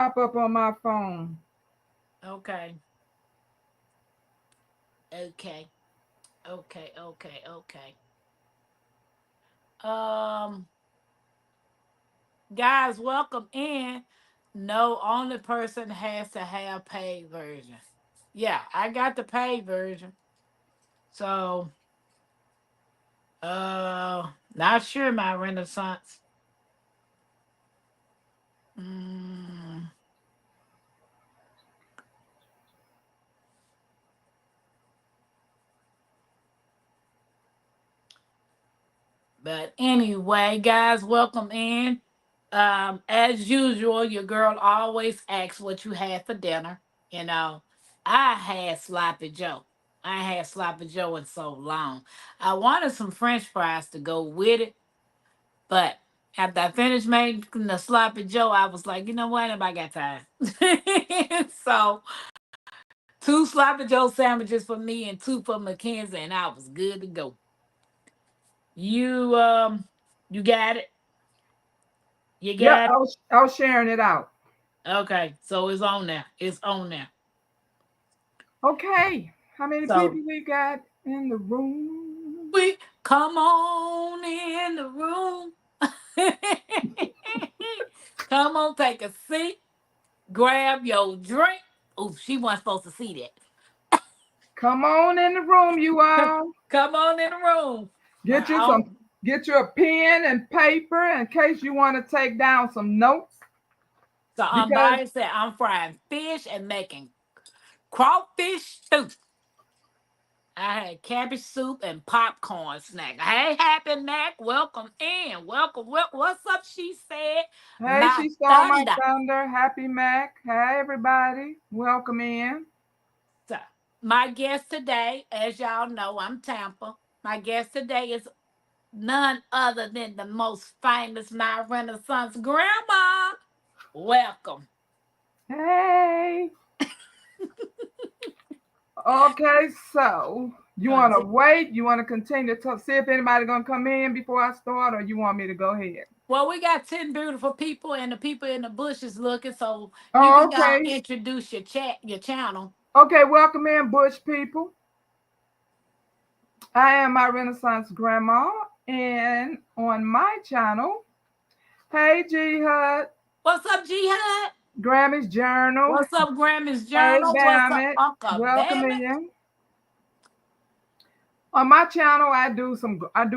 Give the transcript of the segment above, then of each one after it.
Pop up on my phone. Okay. Okay. Okay. Okay. Okay. Um, guys, welcome in. No, only person has to have paid version. Yeah, I got the paid version. So, not sure my Renaissance. Mm, but anyway, guys, welcome in. As usual, your girl always asks what you had for dinner. You know, I had sloppy Joe. I had sloppy Joe in so long. I wanted some French fries to go with it, but after I finished making the sloppy Joe, I was like, you know what? Nobody got time. So two sloppy Joe sandwiches for me and two for Mackenzie, and I was good to go. You you got it. You Yep, got it. I was sharing it out. Okay, so it's on there. It's on there. Okay. How many So people we got in the room? we come on in the room. Come on, take a seat. Grab your drink. Oh, she wasn't supposed to see Come on in the room, you that. all. Come on in the room. Get you Oh, some get you a pen and paper in case you want to take down some notes. so Because Unbiased said I'm frying fish and making crawfish soup. I had cabbage soup and popcorn snack. Hey, Happy Mac, welcome in. Welcome. What's up? She said, hey, my she stole my thunder. thunder. Happy Mac. Hey everybody. Welcome in. So, my guest today, as y'all know, I'm Tampa. My guest today is none other than the most famous My Renaissance grandma. Welcome. Hey. Okay, so you Uh, want to wait? You want to continue to see if anybody gonna come in before I start, or you want me to go ahead? Well, we got 10 beautiful people, and the people in the bushes looking, so you Oh, can all okay. introduce your channel. Okay, welcome in, Bush people. I am my Renaissance grandma, and on my channel, hey G Hud, What's up, Jihad? Grammy's Journal, What's up, Grammy's hey Journal? What's up, Bammit, Uncle welcome Bammit? in. On my channel, I do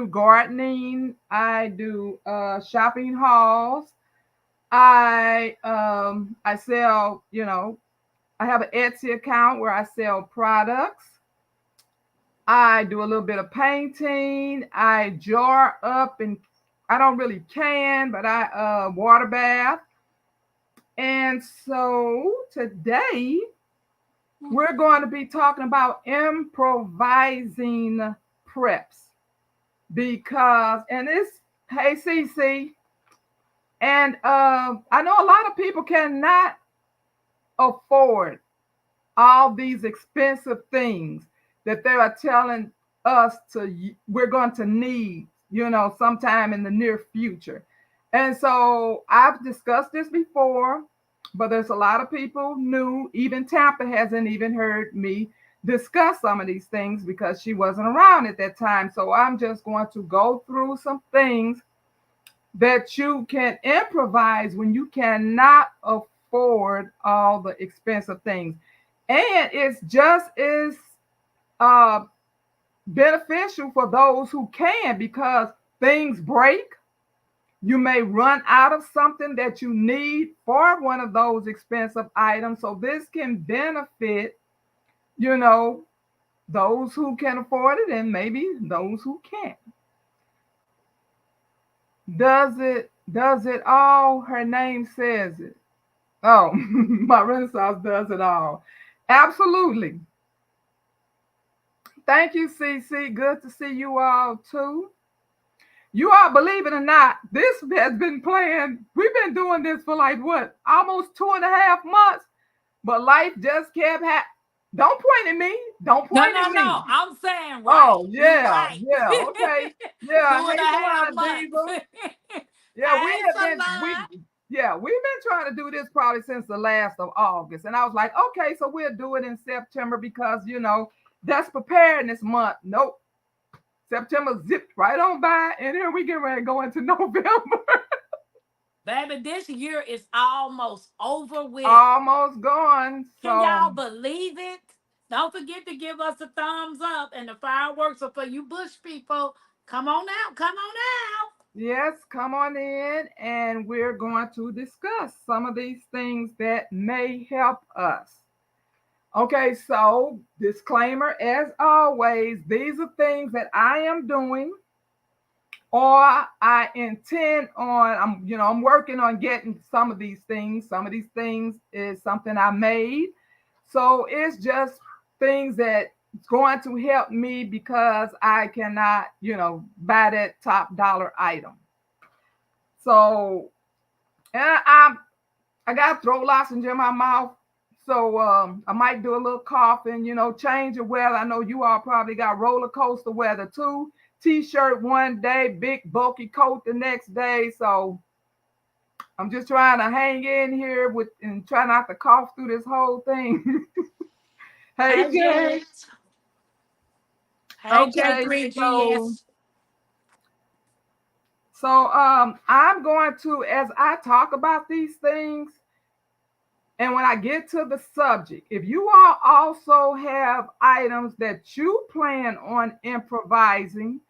gardening, I do shopping hauls, I sell, I have an Etsy account where I sell products. I do a little bit of painting. I jar up and I don't really can, but I water bath. And so today we're going to be talking about improvising preps because and it's hey CC and I know a lot of people cannot afford all these expensive things that they are telling us we're going to need, sometime in the near future. And so I've discussed this before, but there's a lot of people new. Even Tampa hasn't even heard me discuss some of these things because she wasn't around at that time. So I'm just going to go through some things that you can improvise when you cannot afford all the expensive things. And it's just as uh, beneficial for those who can because things break. You may run out of something that you need for one of those expensive items. So this can benefit, you know, those who can afford it and maybe those who can't. Does it all? Her name says it. Oh, my Renaissance does it all. Absolutely. Thank you, CC. Good to see you all too. You all, believe it or not, this has been playing. We've been doing this for like what, almost 2.5 months. But life just kept happening. Don't point at me. Don't No, point no, at me. no. I'm saying right. Oh You yeah, right. yeah. Okay, yeah. Two and Hey, a half Salon months. Diva. Yeah, we Hey, have been we Salon. Yeah, we've been trying to do this probably since the last of August. And I was like, okay, so we'll do it in September because, that's preparedness month. Nope. September zipped right on by, and here we get ready to go into November. Baby, this year is almost over with. Almost gone. Can So, y'all believe it? Don't forget to give us a thumbs up, and the fireworks are for you bush people. Come on out, come on out. yes, come on in, and we're going to discuss some of these things that may help us. Okay, so disclaimer as always, these are things that I am doing or I intend on. I'm working on getting some of these things. Some of these things is something I made. So it's just things that going to help me because I cannot, buy that top dollar item. So and I got throat lozenge in my mouth. So I might do a little coughing, change of weather. I know you all probably got roller coaster weather too. T-shirt one day, big bulky coat the next day. So I'm just trying to hang in here with and try not to cough through this whole thing. Hey Hey, Jay. Jess. Hey, Okay, so J3GS. I'm going to, as I talk about these things, and when I get to the subject, if you all also have items that you plan on improvising,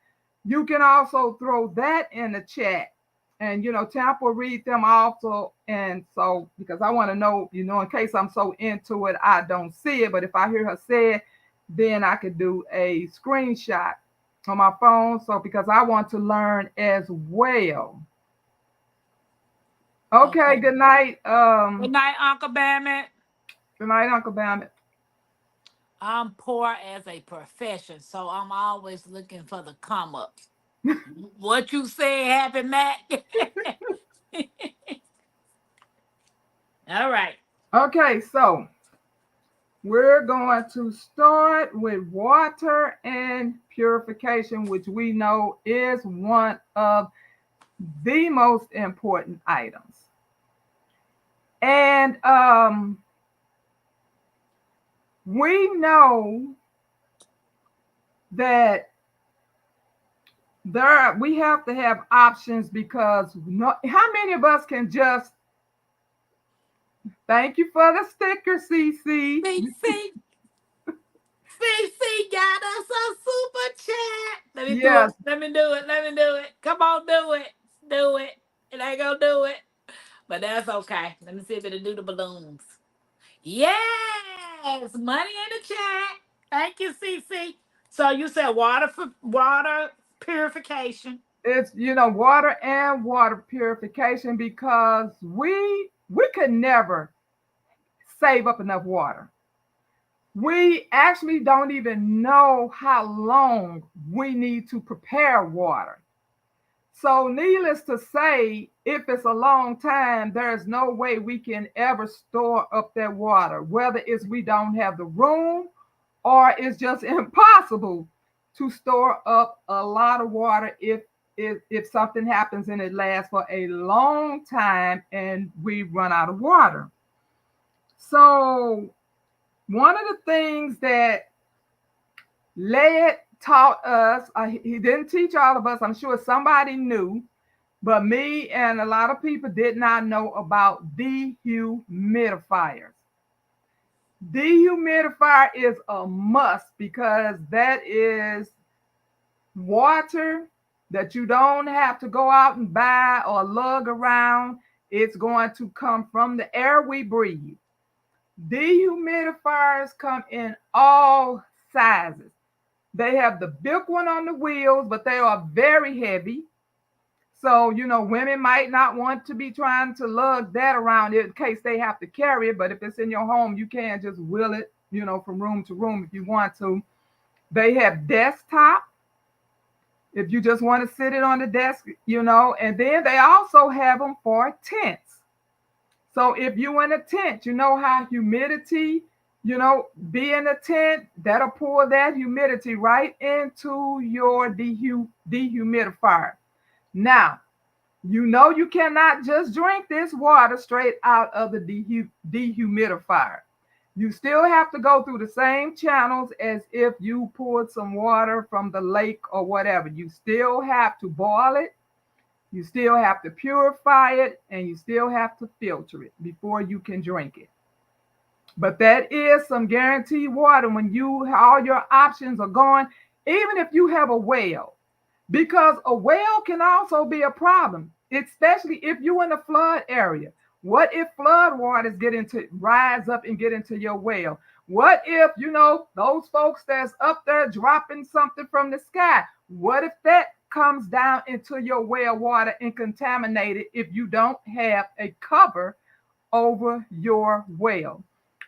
you can also throw that in the chat. And Tampa will read them also. And so because I want to know, in case I'm so into it, I don't see it. But if I hear her say it, then I could do a screenshot on my phone. So because I want to learn as well. Okay, Okay. good night. Good night, Uncle Bammy. Good night, Uncle Bam. I'm poor as a profession, so I'm always looking for the come ups. What you say, Happy Mac? All right. Okay, so we're going to start with water and purification, which we know is one of the most important items. And we know that we have to have options because how many of us can just thank you for the sticker, CC. CC. CC got us a super chat. Let me do it. Yes, Let me do it. Let me do it. Come on, do it. Do it. It ain't gonna do it. But that's okay. Let me see if it'll do the balloons. Yes, money in the chat. Thank you, CC. So you said water for water purification. it's water and water purification because we could never save up enough water. We actually don't even know how long we need to prepare water. So, needless to say, if it's a long time, there is no way we can ever store up that water, whether it's we don't have the room or it's just impossible to store up a lot of water if something happens and it lasts for a long time and we run out of water. So, one of the things that Led taught us, he didn't teach all of us, I'm sure somebody knew, but me and a lot of people did not know about dehumidifiers. Dehumidifier is a must because that is water that you don't have to go out and buy or lug around. It's going to come from the air we breathe. Dehumidifiers come in all sizes. They have the big one on the wheels, but they are very heavy. So, women might not want to be trying to lug that around in case they have to carry it. But if it's in your home, you can just wheel it, from room to room if you want to. They have desktop if you just want to sit it on the desk, and then they also have them for tents. So if you're in a tent, you know how humidity, be in a tent, that'll pour that humidity right into your dehumidifier. Now, You know you cannot just drink this water straight out of the dehumidifier. You still have to go through the same channels as if you poured some water from the lake or whatever. You still have to boil it, you still have to purify it, and you still have to filter it before you can drink it. But that is some guaranteed water when you all your options are gone, even if you have a well, because a well can also be a problem, especially if you're in a flood area. What if flood waters get into rise up and get into your well? What if those folks that's up there dropping something from the sky? What if that comes down into your well water and contaminate it if you don't have a cover over your well?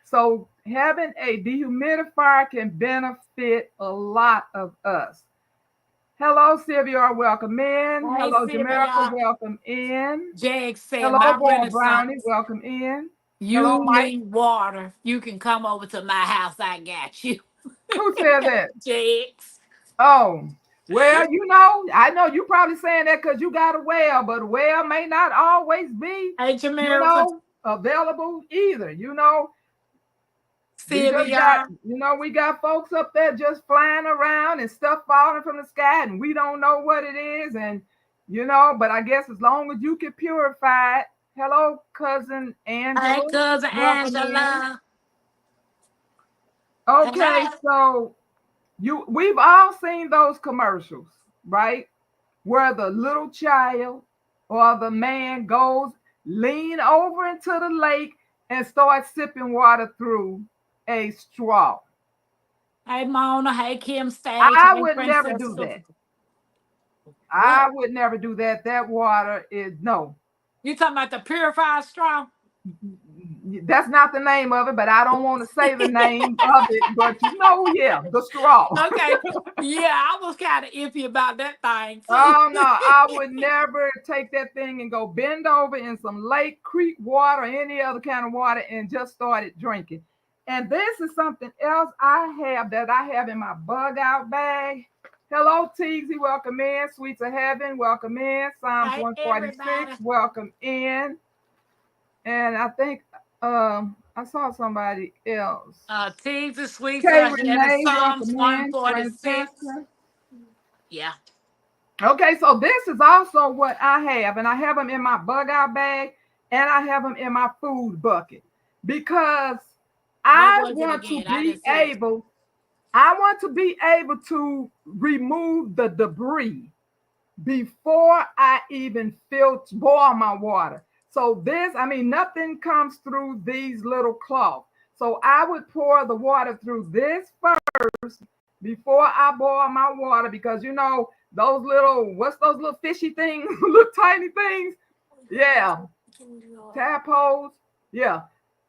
So having a dehumidifier can benefit a lot of us. Hello, Sylvia, welcome in. Hey, Hello, Jamaica, Sylvia. welcome in. Jag said, Hello, my Boy Brownie, renaissance. welcome in. Hello, You Mike. need water. You can come over to my house. I got you. Who said that? Jags. Oh, well, I know you probably saying that because you got a well, but a well may not always be, Hey, Jamaica. available either. We just got, Sylvia. we got folks up there just flying around and stuff falling from the sky, and we don't know what it is. And, but I guess as long as you can purify it. Hello, cousin Hey, Angela. cousin Welcome in. Angela. Okay, Hello. so we've all seen those commercials, right? Where the little child or the man goes lean over into the lake and starts sipping water through a straw. Hey, Mona. Hey, Kim Stage. I Hey, would never Princess. do that. I What? would never do that. That water is no. You talking about the purified straw? That's not the name of it, but I don't want to say the name of it. But yeah, the straw. Okay. Yeah, I was kind of iffy about that thing too. Oh no, I would never take that thing and go bend over in some lake, creek water, or any other kind of water and just started drinking. And this is something else I have in my bug out bag. Hello, Teagsy, welcome in. Sweets of Heaven, welcome in. Psalms Hey, 146, everybody. welcome in. And I think I saw somebody else. Teens and sweets Okay, are here. The Renee, Psalms welcome in. 146. Francesca. Yeah. Okay, so this is also what I have, and I have them in my bug out bag and I have them in my food bucket because What I was it want to again? I be didn't see it. able to remove the debris before I even boil my water. So nothing comes through these little cloths. So I would pour the water through this first before I boil my water because what's those little fishy things, little tiny things? Yeah, tadpoles. Yeah.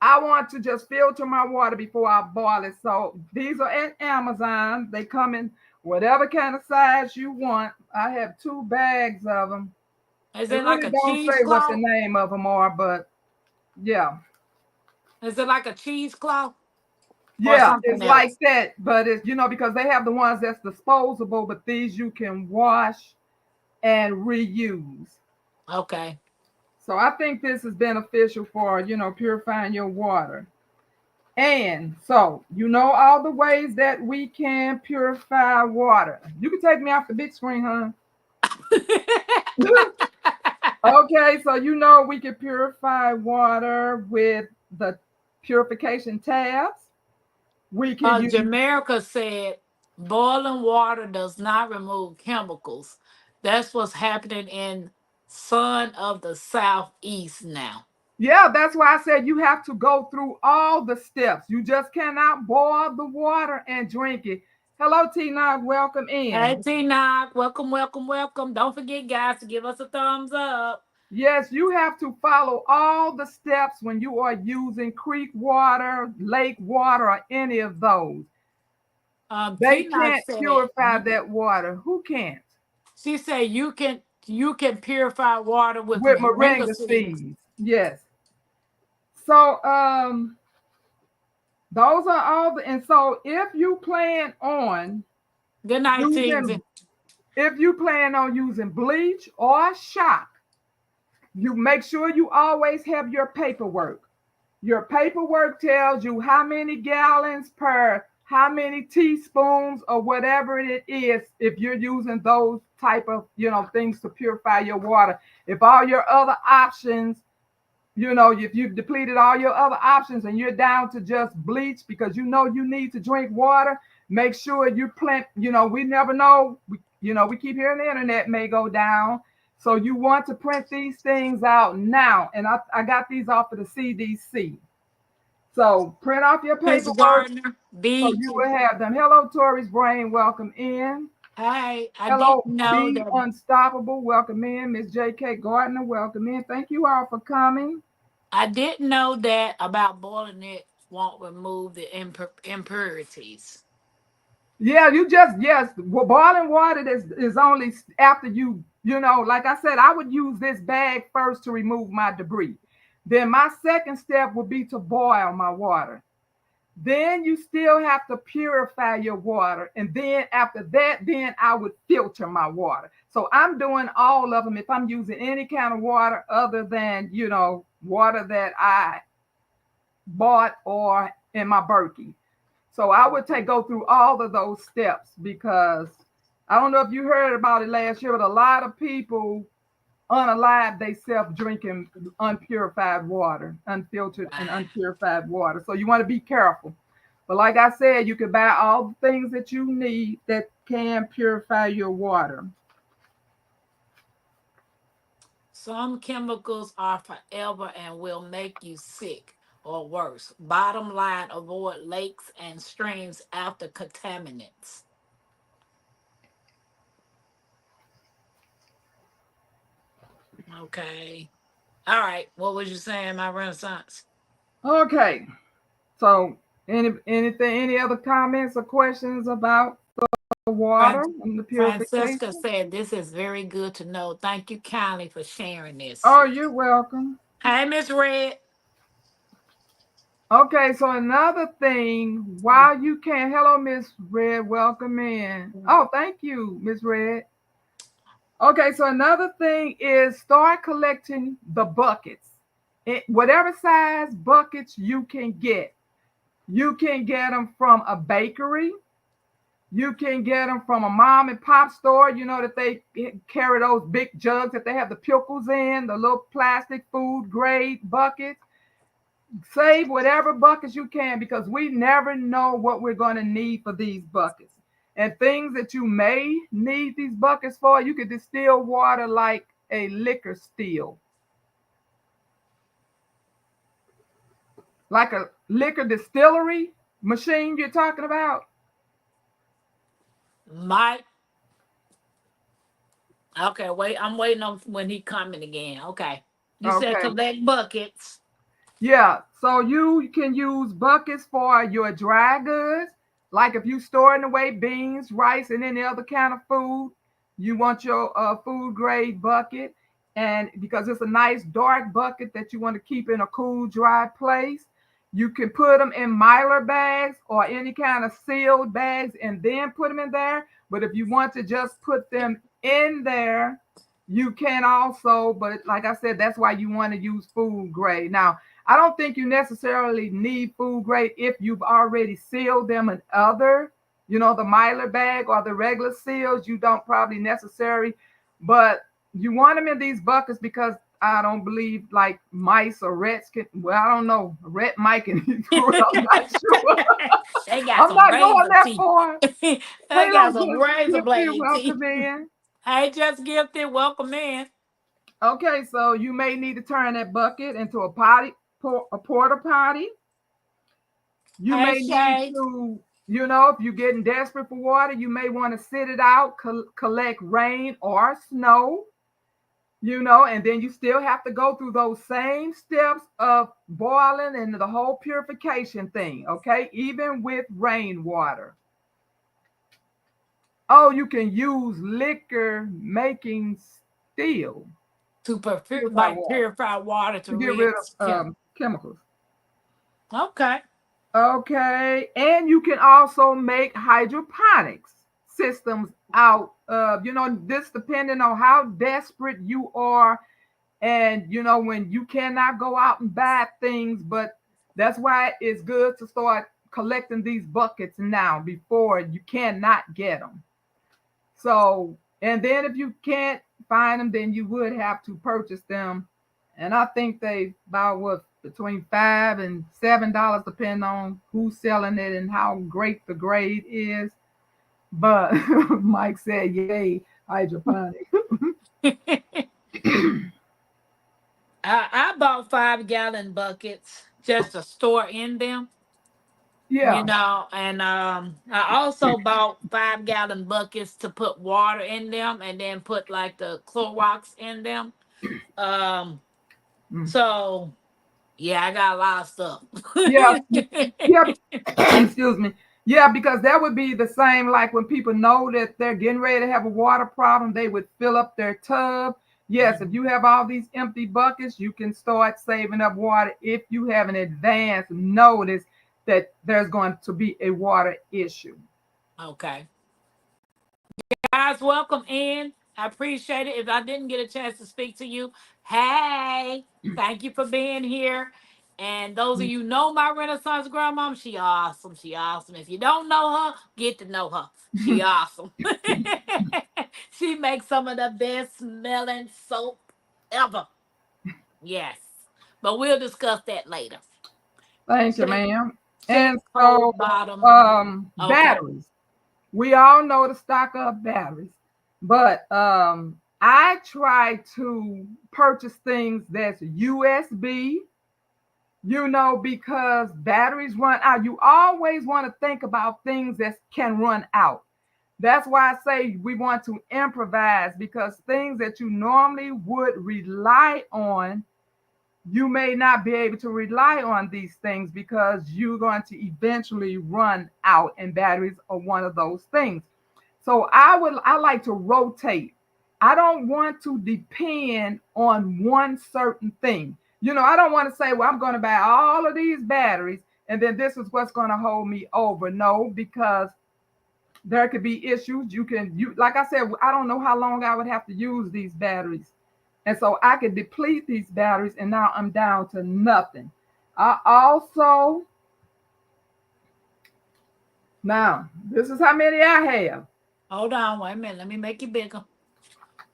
I want to just filter my water before I boil it. So these are at Amazon. They come in whatever kind of size you want. I have 2 bags of them. Is It it like really a don't say what the cheesecloth? name of them are, but yeah. Is it like a cheesecloth or Yeah, something it's like else? that. But it's, because they have the ones that's disposable, but these you can wash and reuse. Okay. So I think this is beneficial for, purifying your water. And so, all the ways that we can purify water. You can take me off the big screen, huh? Okay, so we can purify water with the purification tabs. We can use, Jamaica said boiling water does not remove chemicals. That's what's happening in Sun of the Southeast now. yeah, that's why I said you have to go through all the steps. You just cannot boil the water and drink it. Hello, Tina, welcome Hey, in. Tina, welcome, welcome, welcome. Don't forget, guys, to give us a thumbs up. Yes, you have to follow all the steps when you are using creek water, lake water, or any of those. They Tina can't said purify that water. Who can't? she said you can purify water with With moringa moringa seeds. seeds. Yes. So those are all and so if you plan on Good night, using Teensy. if you plan on using bleach or shock, You make sure you always have your paperwork. Your paperwork tells you how many gallons per how many teaspoons or whatever it is if you're using those type of things to purify your water. If all your other options, if you've depleted all your other options and you're down to just bleach because you need to drink water, make sure you plant. We never know. We keep hearing the internet may go down. So you want to print these things out now. And I got these off of the CDC. So print off your Miss paperwork Gardner, so B. you will have them. Hello, Tori's Brain. Welcome in. Hey, I Hello, didn't know Be that. Unstoppable. Welcome in. Miss J.K. Gardner. Welcome in. Thank you all for coming. I didn't know that about boiling it won't remove the impurities. Yeah, yes, boiling water is only after like I said, I would use this bag first to remove my debris. Then my second step would be to boil my water. Then you still have to purify your water. And then after that, then I would filter my water. So I'm doing all of them if I'm using any kind of water other than, water that I bought or in my Berkey. So I would go through all of those steps because I don't know if you heard about it last year, but a lot of people unalive themselves drinking unpurified water, unfiltered and Wow. unpurified water. So you want to be careful. But like I said, you can buy all the things that you need that can purify your water. Some chemicals are forever and will make you sick or worse. Bottom line, avoid lakes and streams after contaminants. Okay. All right. What was you saying, my Renaissance? Okay. So any other comments or questions about the water Fran- and the Francesca purification? said, this is very good to know. Thank you kindly for sharing this. Oh, you're welcome. Hey, Miss Red. Okay, so another thing, while you can, hello, Miss Red, welcome in. Oh, thank you, Miss Red. Okay, so another thing is start collecting the buckets. Whatever size buckets you can get. You can get them from a bakery. You can get them from a mom and pop store, that they carry those big jugs that they have the pickles in, the little plastic food grade buckets. Save whatever buckets you can because we never know what we're going to need for these buckets. And things that you may need these buckets for, you could distill water like a liquor still, like a liquor distillery machine you're talking about. Mike. Okay, wait. I'm waiting on when he coming again. Okay. You said Okay. collect buckets. Yeah. So you can use buckets for your dry goods. Like if you storing away beans, rice, and any other kind of food, you want your food grade bucket. And because it's a nice dark bucket that you want to keep in a cool, dry place, you can put them in Mylar bags or any kind of sealed bags and then put them in there. But if you want to just put them in there, you can also. But like I said, that's why you want to use food grade. Now, I don't think you necessarily need food grade if you've already sealed them in other, the Mylar bag or the regular seals. You don't probably necessarily, but you want them in these buckets because I don't believe like mice or rats can. Well, I don't know. A rat might can eat food. I'm not sure. They got I'm some not going razor that teeth. far. They got Hello, some just razor gifted. blade teeth. Welcome in. Hey, just gifted. Welcome in. Okay, so you may need to turn that bucket into a potty, a porta potty. You Hey, may need Shay. to, if you're getting desperate for water, you may want to sit it out, collect rain or snow, and then you still have to go through those same steps of boiling and the whole purification thing, okay? Even with rainwater. Oh, you can use liquor making still To purify like water purify water to to get rid rid of of chemicals. chemicals. Okay. Okay, and you can also make hydroponics systems out of, this depending on how desperate you are And when you cannot go out and buy things, but that's why it's good to start collecting these buckets now before you cannot get them. So, and then if you can't find them, then you would have to purchase them. And I think they about what between $5 and $7, depending on who's selling it and how great the grade is. But Mike said, "Yay, hydroponic." I bought 5 gallon buckets just to store in them, Yeah. and I also bought 5 gallon buckets to put water in them and then put like the Clorox in them. Um, Mm. so yeah, I got a lot of stuff. Yeah. Yeah. Excuse me. Yeah, because that would be the same like when people know that they're getting ready to have a water problem, they would fill up their tub. Yes, if you have all these empty buckets, you can start saving up water if you have an advance notice that there's going to be a water issue. Okay. Guys, welcome in. I appreciate it. If I didn't get a chance to speak to you, hey, thank you for being here. And those of you know my Renaissance grandmom, she awesome. She awesome. If you don't know her, get to know her. She awesome. She makes some of the best smelling soap ever. Yes. But we'll discuss that later. Thank you, Check, ma'am. check And cold so, bottom. Okay. batteries. We all know to stock up batteries, but I try to purchase things that's USB, because batteries run out. You always want to think about things that can run out. That's why I say we want to improvise, because things that you normally would rely on, you may not be able to rely on these things because you're going to eventually run out, and batteries are one of those things. So I like to rotate. I don't want to depend on one certain thing. I don't want to say, well, I'm going to buy all of these batteries and then this is what's going to hold me over. No, because there could be issues. You like I said, I don't know how long I would have to use these batteries. And so I could deplete these batteries and now I'm down to nothing. I also, now this is how many I have. Hold on, wait a minute. Let me make it bigger.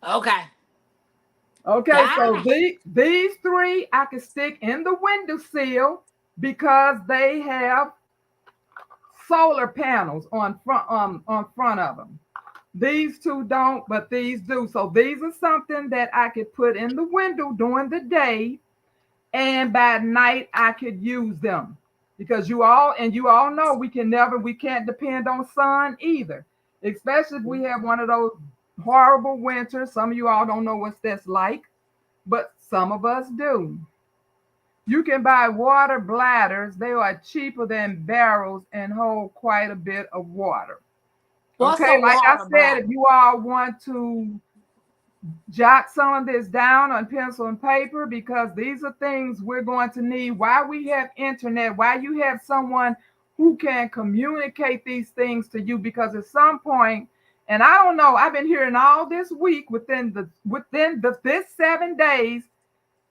Okay. Okay, so Got these three I can stick in the windowsill because they have solar panels on front of them. These two don't, but these do. So these are something that I could put in the window during the day, and by night I could use them. Because you all know we can't depend on sun either. Especially if we have one of those horrible winters. Some of you all don't know what that's like, but some of us do. You can buy water bladders. They are cheaper than barrels and hold quite a bit of water. What's Okay, a like I water said, bladder? if you all want to jot some of this down on pencil and paper, because these are things we're going to need while we have internet, while you have someone who can communicate these things to you, because at some point, and I don't know, I've been hearing all this week within this 7 days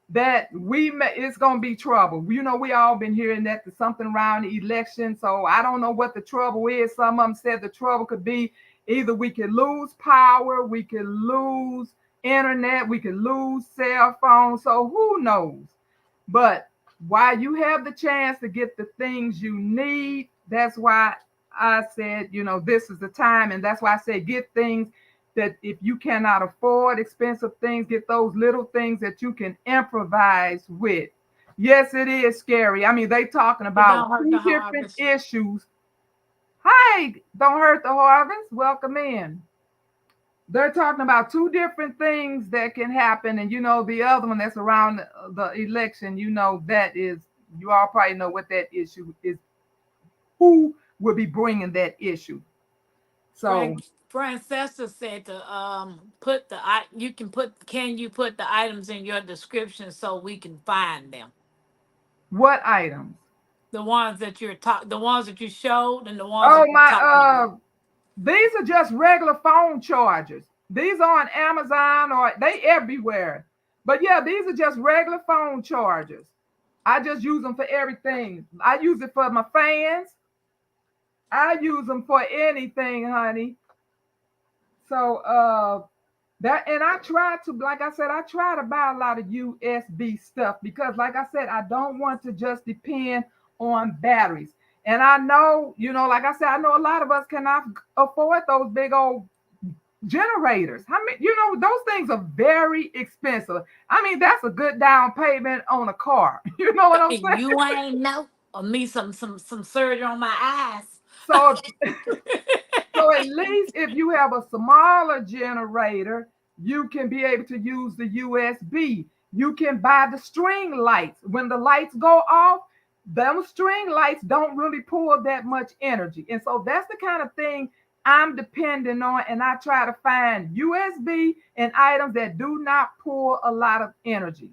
that it's going to be trouble. We all been hearing that there's something around the election. So I don't know what the trouble is. Some of them said the trouble could be either we could lose power, we could lose internet, we could lose cell phones. So who knows? But while you have the chance to get the things you need, that's why I said, this is the time. And that's why I said get things that if you cannot afford expensive things, get those little things that you can improvise with. Yes, it is scary. I mean, they talking It about don't hurt the two different harvest. issues. Hi, don't hurt the harvest. Welcome in. They're talking about two different things that can happen. And the other one that's around the election, that is, you all probably know what that issue is, who will be bringing that issue. So Francesca said to put can you put the items in your description so we can find them? what items? The ones that you showed and the ones Oh that you're my, talking about. these are just regular phone chargers. These are on Amazon or they everywhere. But yeah, these are just regular phone chargers. I just use them for everything. I use it for my fans. I use them for anything, honey. So that, and I try to, like I said, I try to buy a lot of USB stuff because, like I said, I don't want to just depend on batteries. And I know, like I said, I know a lot of us cannot afford those big old generators. How many, those things are very expensive. I mean, that's a good down payment on a car. You know what I'm And saying? you ain't know. Or me some surgery on my eyes. So So at least if you have a smaller generator, you can be able to use the USB. You can buy the string lights. When the lights go off, those string lights don't really pull that much energy. And so that's the kind of thing I'm depending on. And I try to find USB and items that do not pull a lot of energy.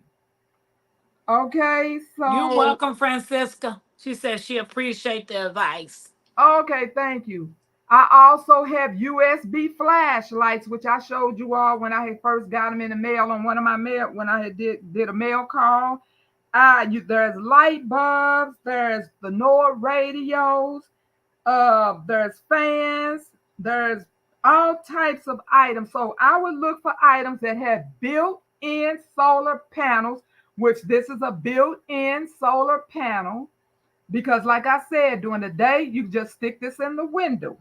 Okay, You're so welcome, Francisca. She says she appreciate the advice. okay, thank you. I also have USB flashlights, which I showed you all when I had first got them in the mail on one of my mail when I had did a mail call. There's light bulbs, there's the NOAA radios, there's fans, there's all types of items. So I would look for items that have built-in solar panels, which this is a built-in solar panel. Because, like I said, during the day, you just stick this in the window.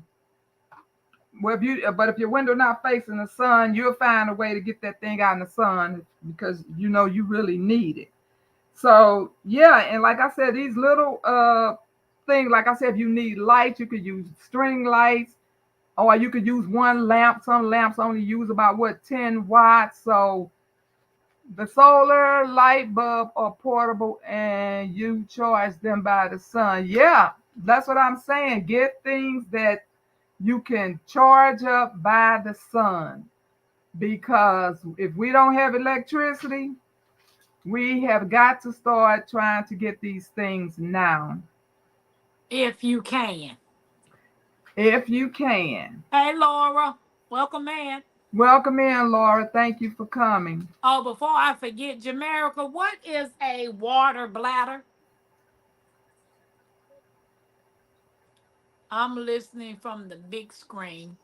But if your window not facing the sun, you'll find a way to get that thing out in the sun because you really need it. So yeah, and like I said, these little things, like I said, if you need lights, you could use string lights, or you could use one lamp. Some lamps only use about 10 watts. So the solar light bulb are portable and you charge them by the sun. Yeah, that's what I'm saying. Get things that you can charge up by the sun because if we don't have electricity, we have got to start trying to get these things now. If you can. If you can. Hey, Laura. Welcome in. Welcome in, Laura. Thank you for coming. Oh, before I forget, Jamerica, what is a water bladder? I'm listening from the big screen.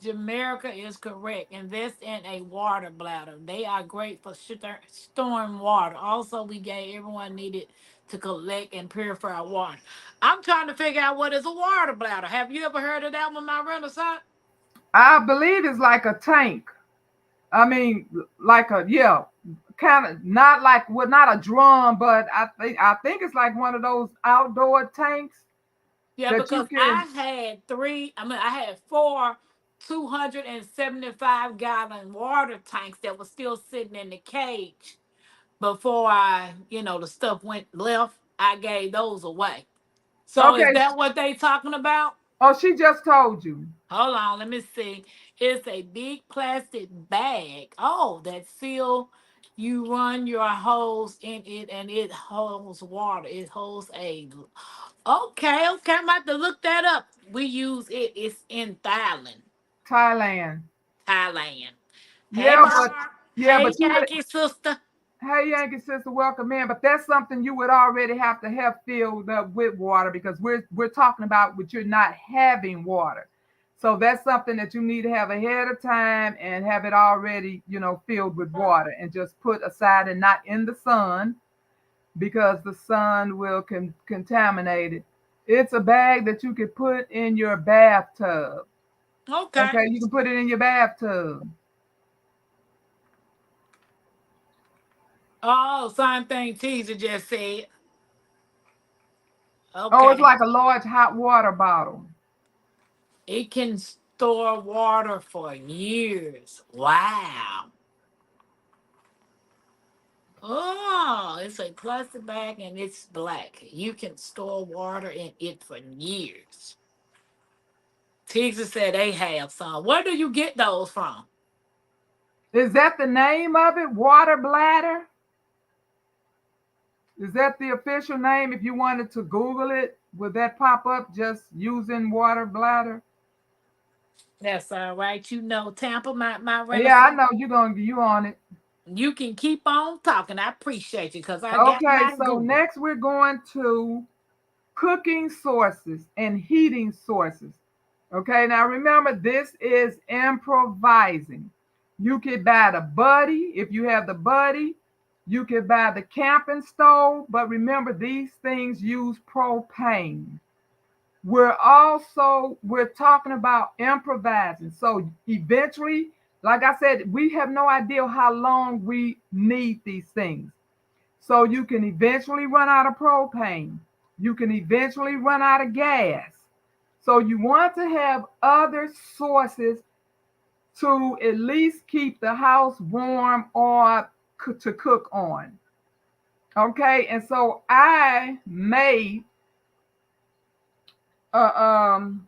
Jamaica is correct. Invest in a water bladder. They are great for storing water. Also, we gave everyone needed to collect and purify water. I'm trying to figure out what is a water bladder. Have you ever heard of that one, my Renaissance? I believe it's like a tank. I mean, like a, yeah, kind of not like, well, not a drum, but I think it's like one of those outdoor tanks Yeah, that you because I can. had three, I had four 275-gallon water tanks that were still sitting in the cage before the stuff went left. I gave those away. So is Okay. that what they talking about? Oh, she just told you. Hold on, let me see. It's a big plastic bag. Oh, that seal. You run your hose in it, and it holds water. It holds a. Okay. I'm about to look that up. We use it. It's in Thailand. Thailand. Thailand. Hey, Yeah, but Barb. yeah, Hey, but you would. Yankee sister. Hey, Yankee sister, welcome in. But that's something you would already have to have filled up with water because we're talking about what you're not having water. So that's something that you need to have ahead of time and have it already, filled with water and just put aside and not in the sun because the sun will contaminate it. It's a bag that you could put in your bathtub. Okay. Okay, you can put it in your bathtub. Oh, same thing Teaser just said. Oh, it's Okay. like a large hot water bottle. It can store water for years. Wow. Oh, it's a plastic bag and it's black. You can store water in it for years. Teaser said they have some. Where do you get those from? Is that the name of it? Water bladder? Is that the official name? If you wanted to Google it, would that pop up just using water bladder? That's all right. You know, Tampa, my Yeah, I Renaissance. know you on it. You can keep on talking. I appreciate you because I got Okay, my so Google. next we're going to cooking sources and heating sources. Okay, now remember, this is improvising. You could buy the buddy if you have the buddy. You could buy the camping stove, but remember, these things use propane. We're talking about improvising. So eventually, like I said, we have no idea how long we need these things. So you can eventually run out of propane. You can eventually run out of gas. So you want to have other sources to at least keep the house warm or to cook on. Okay, and so I made um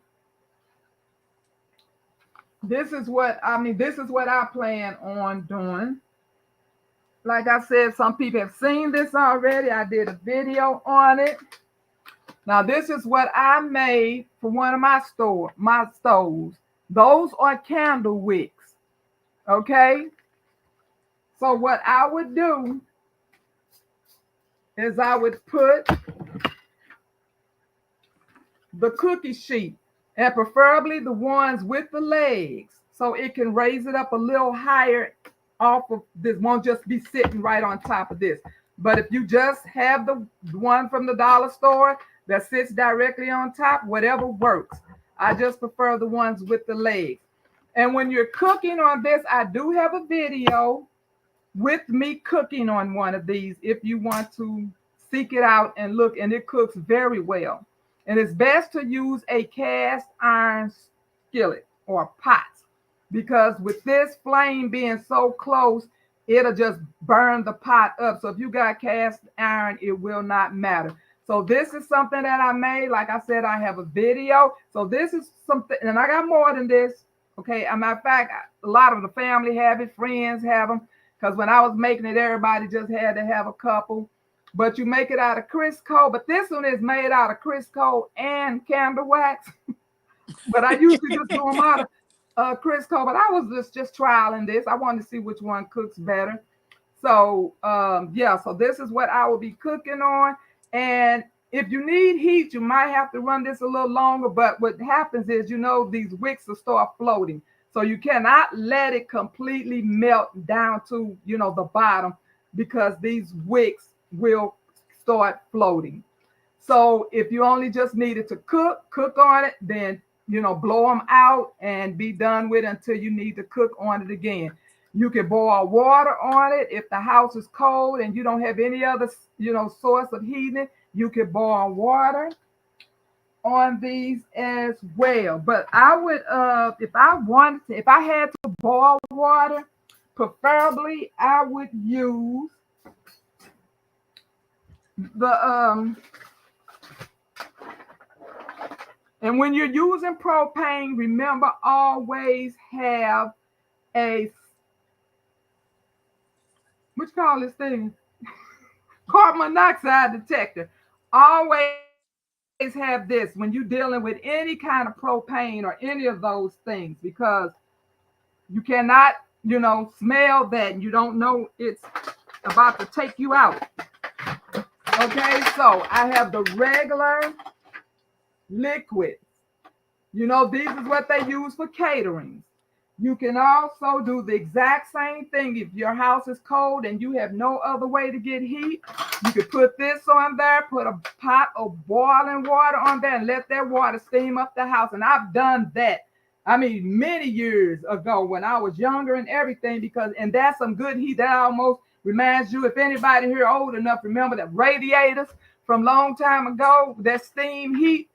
this is what I plan on doing. Like I said, some people have seen this already. I did a video on it. Now, this is what I made for one of my stoves. Those are candle wicks. Okay. So what I would do is I would put the cookie sheet, and preferably the ones with the legs, so it can raise it up a little higher off of this. Won't just be sitting right on top of this. But if you just have the one from the dollar store that sits directly on top, whatever works. I just prefer the ones with the legs. And when you're cooking on this, I do have a video with me cooking on one of these if you want to seek it out and look, and it cooks very well. And it's best to use a cast iron skillet or pot, because with this flame being so close, it'll just burn the pot up. So if you got cast iron, it will not matter. So this is something that I made. Like I said, I have a video. So this is something, and I got more than this. Okay, as a matter of fact, a lot of the family have it, friends have them. Because when I was making it, everybody just had to have a couple. But you make it out of Crisco. But this one is made out of Crisco and candle wax. But I usually just do them out of Crisco. But I was just trialing this. I wanted to see which one cooks better. So yeah, so this is what I will be cooking on. And if you need heat, you might have to run this a little longer. But what happens is, these wicks will start floating. So you cannot let it completely melt down to, the bottom, because these wicks will start floating. So if you only just needed to cook on it, then, blow them out and be done with it until you need to cook on it again. You can boil water on it. If the house is cold and you don't have any other, source of heating, you can boil water on these as well. But I would, if I had to boil water, preferably I would use the and when you're using propane, remember, always have a, what you call this thing? Carbon monoxide detector. Always have this when you're dealing with any kind of propane or any of those things, because you cannot, smell that and you don't know it's about to take you out. Okay, so I have the regular liquids. These is what they use for catering. You can also do the exact same thing if your house is cold and you have no other way to get heat. You could put this on there, put a pot of boiling water on there, and let that water steam up the house. And I've done that. I mean, many years ago when I was younger and everything, and that's some good heat. That almost reminds you, if anybody here old enough, remember that radiators from long time ago, that steam heat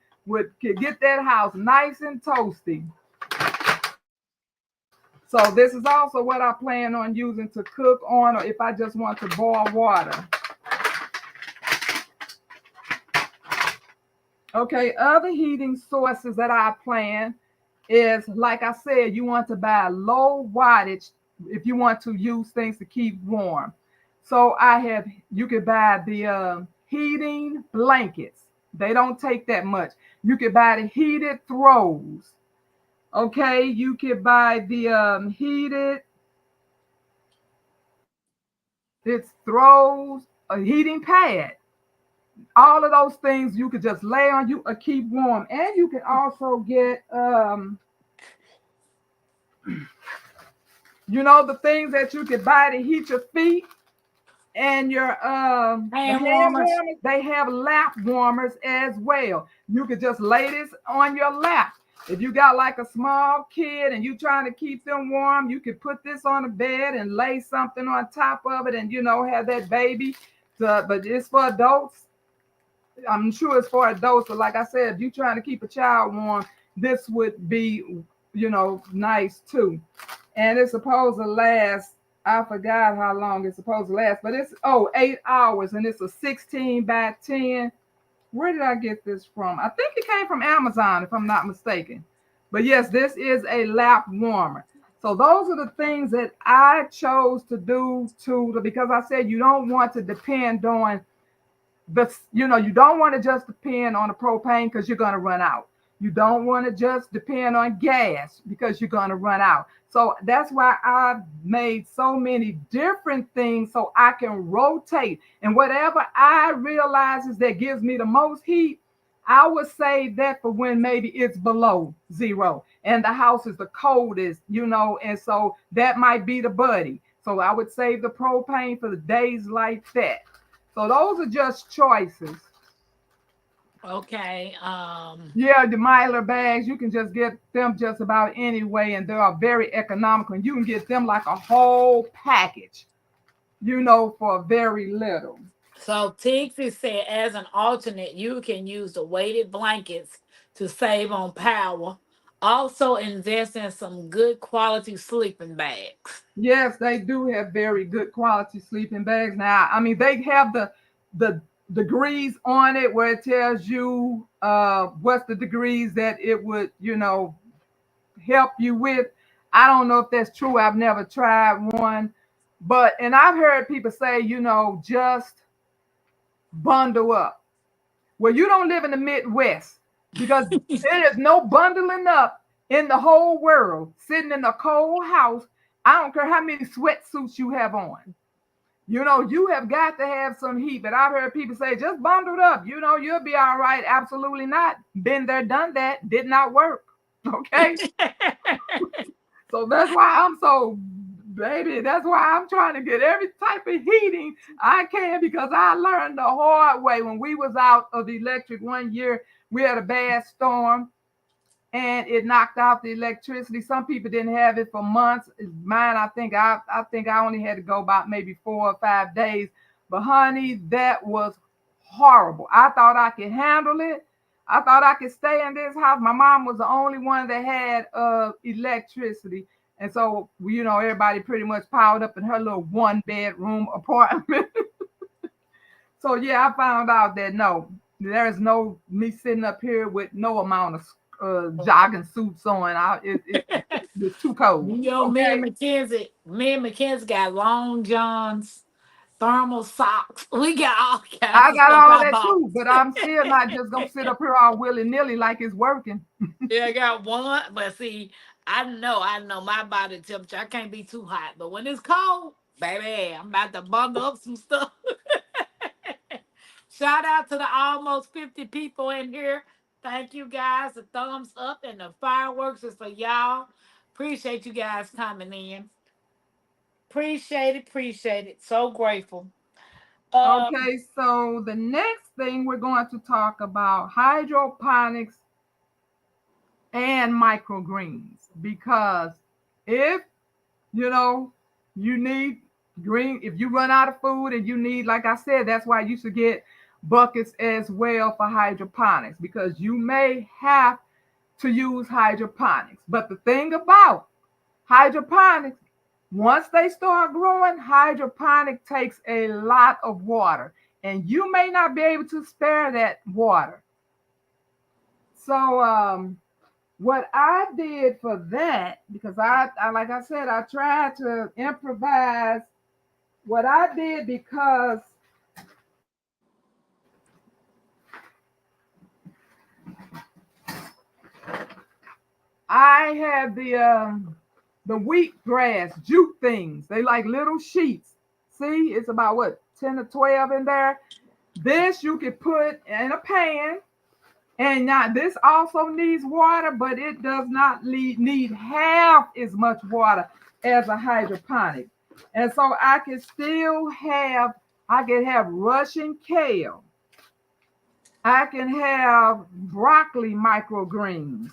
could get that house nice and toasty. So this is also what I plan on using to cook on, or if I just want to boil water. Okay, other heating sources that I plan is, like I said, you want to buy low wattage if you want to use things to keep warm. So you could buy the heating blankets. They don't take that much. You could buy the heated throws. Okay, you could buy the heated It throws a heating pad. All of those things you could just lay on you or keep warm. And you can also get the things that you could buy to heat your feet and your the Hand hand warmers. warmers. They have lap warmers as well. You could just lay this on your lap. If you got like a small kid and you trying to keep them warm, you could put this on the bed and lay something on top of it, and have that baby. But it's for adults. I'm sure it's for adults, but like I said, if you're trying to keep a child warm, this would be, nice too. And it's supposed to last. I forgot how long it's supposed to last, but it's 8 hours, and it's a 16 by 10. Where did I get this from? I think it came from Amazon, if I'm not mistaken. But yes, this is a lap warmer. So those are the things that I chose to do because I said you don't want to depend on you don't want to just depend on the propane because you're going to run out. You don't want to just depend on gas because you're going to run out. So that's why I've made so many different things so I can rotate. And whatever I realize is that gives me the most heat, I would save that for when maybe it's below zero and the house is the coldest, and so that might be the buddy. So I would save the propane for the days like that. So those are just choices. Okay. Yeah, the Mylar bags, you can just get them just about any way, and they are very economical. And you can get them like a whole package, for very little. So Tixie said, as an alternate, you can use the weighted blankets to save on power. Also, invest in some good quality sleeping bags. Yes, they do have very good quality sleeping bags. Now, I mean, they have the degrees on it where it tells you what's the degrees that it would, help you with. I don't know if that's true. I've never tried one. And I've heard people say, just bundle up. Well, you don't live in the Midwest because there is no bundling up in the whole world. Sitting in a cold house, I don't care how many sweatsuits you have on. You have got to have some heat. But I've heard people say, just bundled up. You'll be all right. Absolutely not. Been there, done that. Did not work. Okay. So that's why I'm so, baby, that's why I'm trying to get every type of heating I can because I learned the hard way. When we was out of the electric one year, we had a bad storm and it knocked out the electricity. Some people didn't have it for months. Mine, I think I only had to go about maybe 4 or 5 days. But honey, that was horrible. I thought I could handle it. I thought I could stay in this house. My mom was the only one that had electricity. And so, everybody pretty much piled up in her little 1 bedroom apartment. So yeah, I found out that no, there's no me sitting up here with no amount of jogging suits on. It's too cold. Me and Okay, Mackenzie got long johns, thermal socks. We got all kinds I of got stuff all I that bought. too, but I'm still not just gonna sit up here all willy nilly like it's working. Yeah, I got one, but see, I know my body temperature. I can't be too hot, but when it's cold, baby, I'm about to bundle up some stuff. Shout out to the almost 50 people in here. Thank you guys. The thumbs up and the fireworks is for y'all. Appreciate you guys coming in. Appreciate it. Appreciate it. So grateful. Um, Okay, so the next thing we're going to talk about hydroponics and microgreens because if you know you need green, if you run out of food and you need, like I said, that's why you should get buckets as well for hydroponics because you may have to use hydroponics. But the thing about hydroponics, once they start growing, hydroponic takes a lot of water and you may not be able to spare that water. So what I did for that, because I like I said, I tried to improvise. What I did, because I had the wheat grass jute things. They like little sheets. see. It's about what, 10 to 12 in there. This you could put in a pan. And now this also needs water, but it does not need half as much water as a hydroponic. And so I can have Russian kale. I can have broccoli microgreens.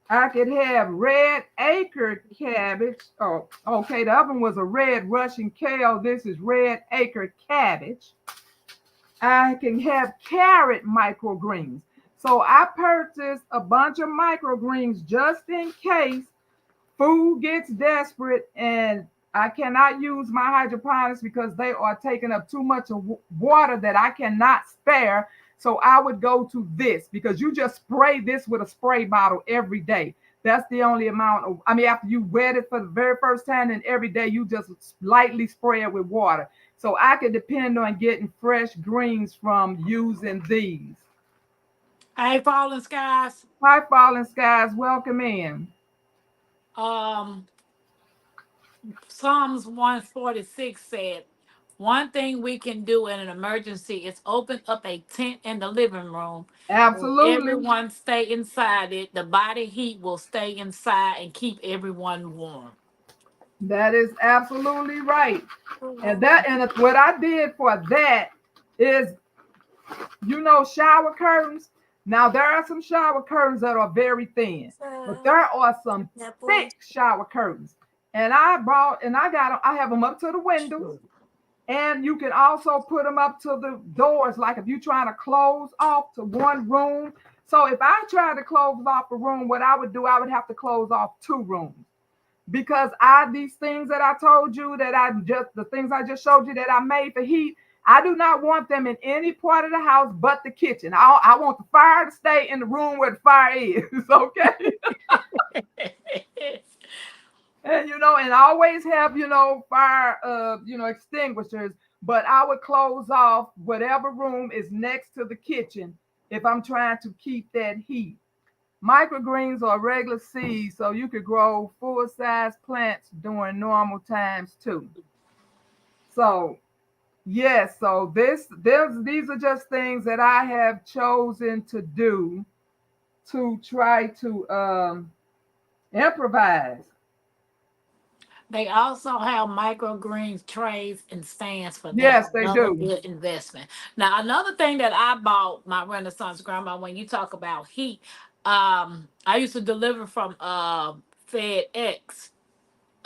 I could have red acre cabbage. Oh, okay. The other one was a red Russian kale. This is red acre cabbage. I can have carrot microgreens. So I purchased a bunch of microgreens just in case food gets desperate and I cannot use my hydroponics because they are taking up too much of water that I cannot spare. So I would go to this because you just spray this with a spray bottle every day. That's the only amount of, I mean, after you wet it for the very first time, and every day you just lightly spray it with water. So I could depend on getting fresh greens from using these. Hey, Fallen Skies. Hi, Fallen Skies. Welcome in. Psalms 146 said, one thing we can do in an emergency is open up a tent in the living room. Absolutely. Everyone stay inside it. The body heat will stay inside and keep everyone warm. That is absolutely right. And what I did for that is, shower curtains. Now there are some shower curtains that are very thin, but there are some thick shower curtains. And I got them. I have them up to the windows, and you can also put them up to the doors. Like if you're trying to close off to one room. So if I tried to close off a room, what I would do, I would have to close off 2 rooms. Because these things that I told you the things I just showed you that I made for heat, I do not want them in any part of the house but the kitchen. I want the fire to stay in the room where the fire is. Okay. And always have, fire, extinguishers, but I would close off whatever room is next to the kitchen if I'm trying to keep that heat. Microgreens are regular seeds, so you could grow full-size plants during normal times too. So, yes, so these are just things that I have chosen to do to try to improvise. They also have microgreens trays and stands for that. Yes, they Another do. good investment. Now, another thing that I bought my Renaissance grandma, when you talk about heat, I used to deliver from FedEx,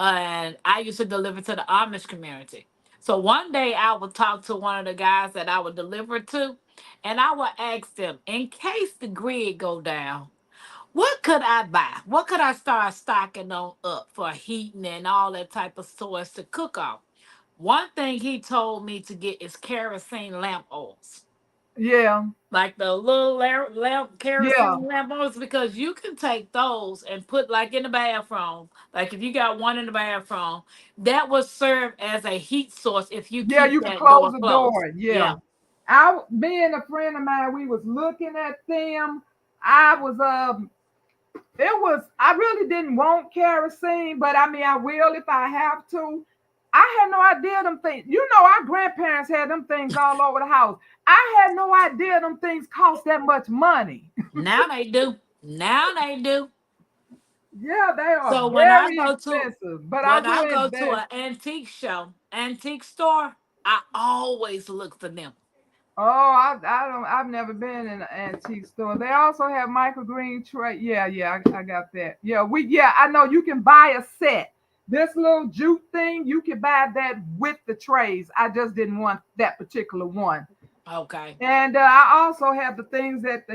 and I used to deliver to the Amish community. So one day I would talk to one of the guys that I would deliver to, and I would ask them, in case the grid go down, what could I buy? What could I start stocking on up for heating and all that type of source to cook off? One thing he told me to get is kerosene lamp oils, Yeah, like the little lamp yeah, kerosene lamp oils, because you can take those and put like in the bathroom. Like if you got one in the bathroom, that will serve as a heat source if you yeah. keep You could that close door the closed. door. Yeah. Yeah. Me and a friend of mine, we was looking at them. I was I really didn't want kerosene, but I mean I will if I have to. I had no idea them things. Our grandparents had them things all over the house. I had no idea them things cost that much money. Now they do. Now they do. Yeah, they are So very expensive, but I when I will go to invest. an antique store, I always look for them. Oh, I've never been in an antique store. They also have microgreen tray. Yeah, yeah, I got that. Yeah, I know you can buy a set. This little jute thing, you can buy that with the trays. I just didn't want that particular one. Okay. And I also have the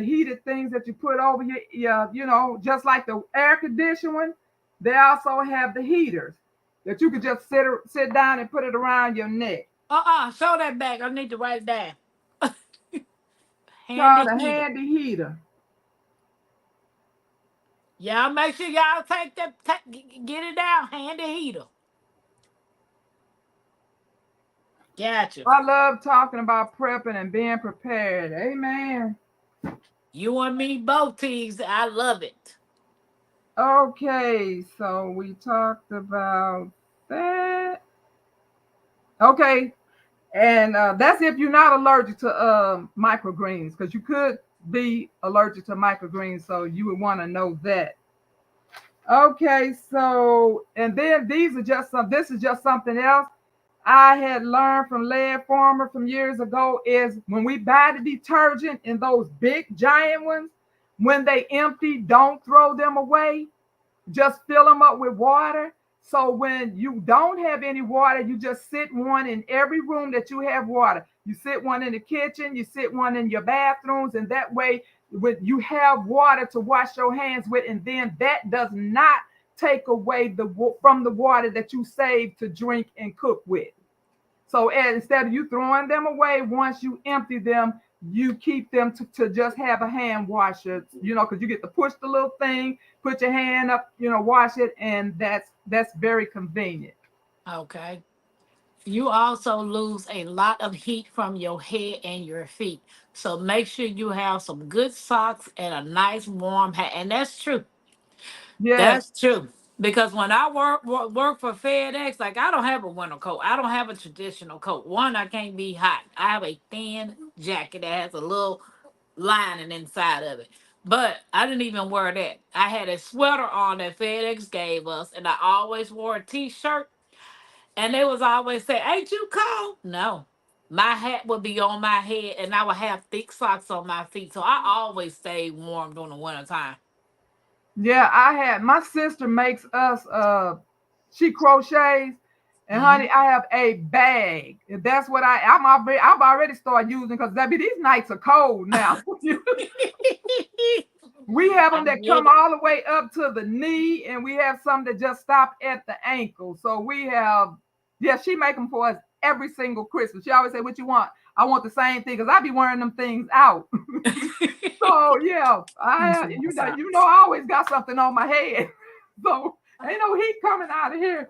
heated things that you put over just like the air conditioning. They also have the heaters that you could just sit down and put it around your neck. Show that back. I need to write it down. Called Handy a heater. handy heater. Y'all make sure y'all get it down. Handy heater. Gotcha. I love talking about prepping and being prepared. Amen. You and me both, Teagues. I love it. Okay, so we talked about that. Okay. And that's if you're not allergic to microgreens, because you could be allergic to microgreens. So you would want to know that. Okay, so and then these are just some. This is just something else I had learned from Led Farmer from years ago. Is when we buy the detergent in those big giant ones, when they empty, don't throw them away. Just fill them up with water. So when you don't have any water, you just sit one in every room that you have water. You sit one in the kitchen, you sit one in your bathrooms, and that way, when you have water to wash your hands with, and then that does not take away from the water that you save to drink and cook with. So instead of you throwing them away, once you empty them, you keep them to just have a hand washer, because you get to push the little thing, put your hand up, wash it, and that's very convenient. Okay. You also lose a lot of heat from your head and your feet. So make sure you have some good socks and a nice warm hat. And that's true. Yes, That's true. Because when I work for FedEx, like I don't have a winter coat. I don't have a traditional coat. One, I can't be hot. I have a thin jacket that has a little lining inside of it. But I didn't even wear that. I had a sweater on that FedEx gave us, and I always wore a t-shirt. And they was always say, "Ain't you cold?" No. My hat would be on my head, and I would have thick socks on my feet. So I always stay warm during the winter time. yeah. I had my sister makes us she crochets, and honey, Mhm. I have a bag. And that's what I've already started using, because that be these nights are cold now. We have I them that get come it. all the way up to the knee, and we have some that just stop at the ankle. So we have, yeah, she make them for us every single Christmas. She always say, "What you want?" I want the same thing, because I be wearing them things out. So yeah, Let me see you my know, socks. I always got something on my head. So ain't no heat coming out of here.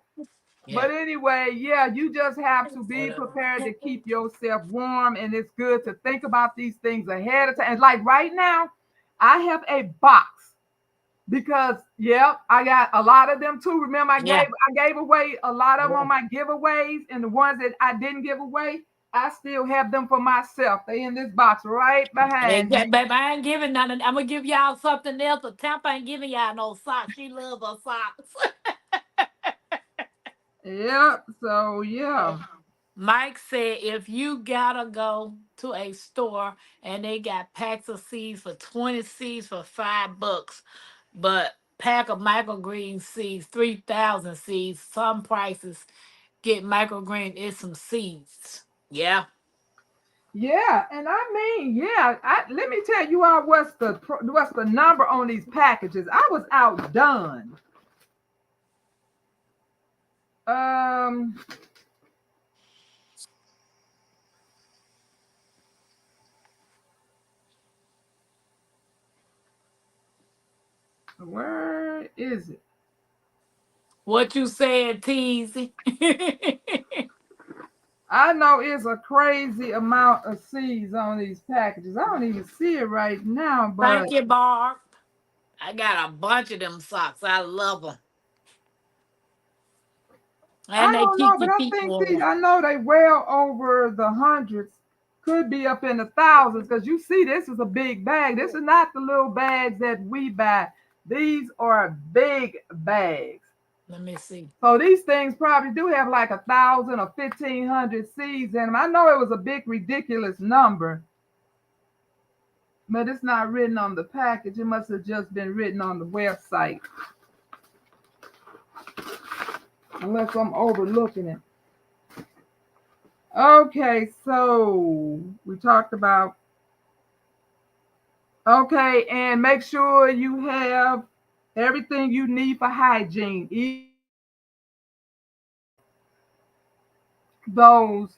Yeah. But anyway, yeah, you just have to be Whatever. prepared to keep yourself warm, and it's good to think about these things ahead of time. And like right now, I have a box, because yeah, I got a lot of them too. Remember, Yeah. I gave away a lot of them Yeah. on my giveaways, and the ones that I didn't give away, I still have them for myself. They in this box right behind me. Baby, I ain't giving nothing. I'm gonna give y'all something else. But Tampa ain't giving y'all no socks. She loves her socks. Yep. So yeah. Mike said if you gotta go to a store and they got packs of seeds for 20 seeds for $5, but pack of microgreen seeds, 3,000 seeds, some prices get microgreen is some seeds. Yeah. Yeah, and I mean, yeah. Let me tell you all what's the number on these packages. I was outdone. Um, where is it? What you said, Teasy? I know it's a crazy amount of C's on these packages. I don't even see it right now, but Thank you, Barb. I got a bunch of them socks. I love them. I And they don't keep know. But your I feet think these, warm. I know they well over the hundreds, could be up in the thousands. Because you see, this is a big bag. This is not the little bags that we buy. These are big bags. Let me see. So these things probably do have like 1,000 or 1,500 seeds in them. I know it was a big, ridiculous number, but it's not written on the package. It must have just been written on the website, unless I'm overlooking it. Okay, so we talked about, okay, and make sure you have everything you need for hygiene. Those,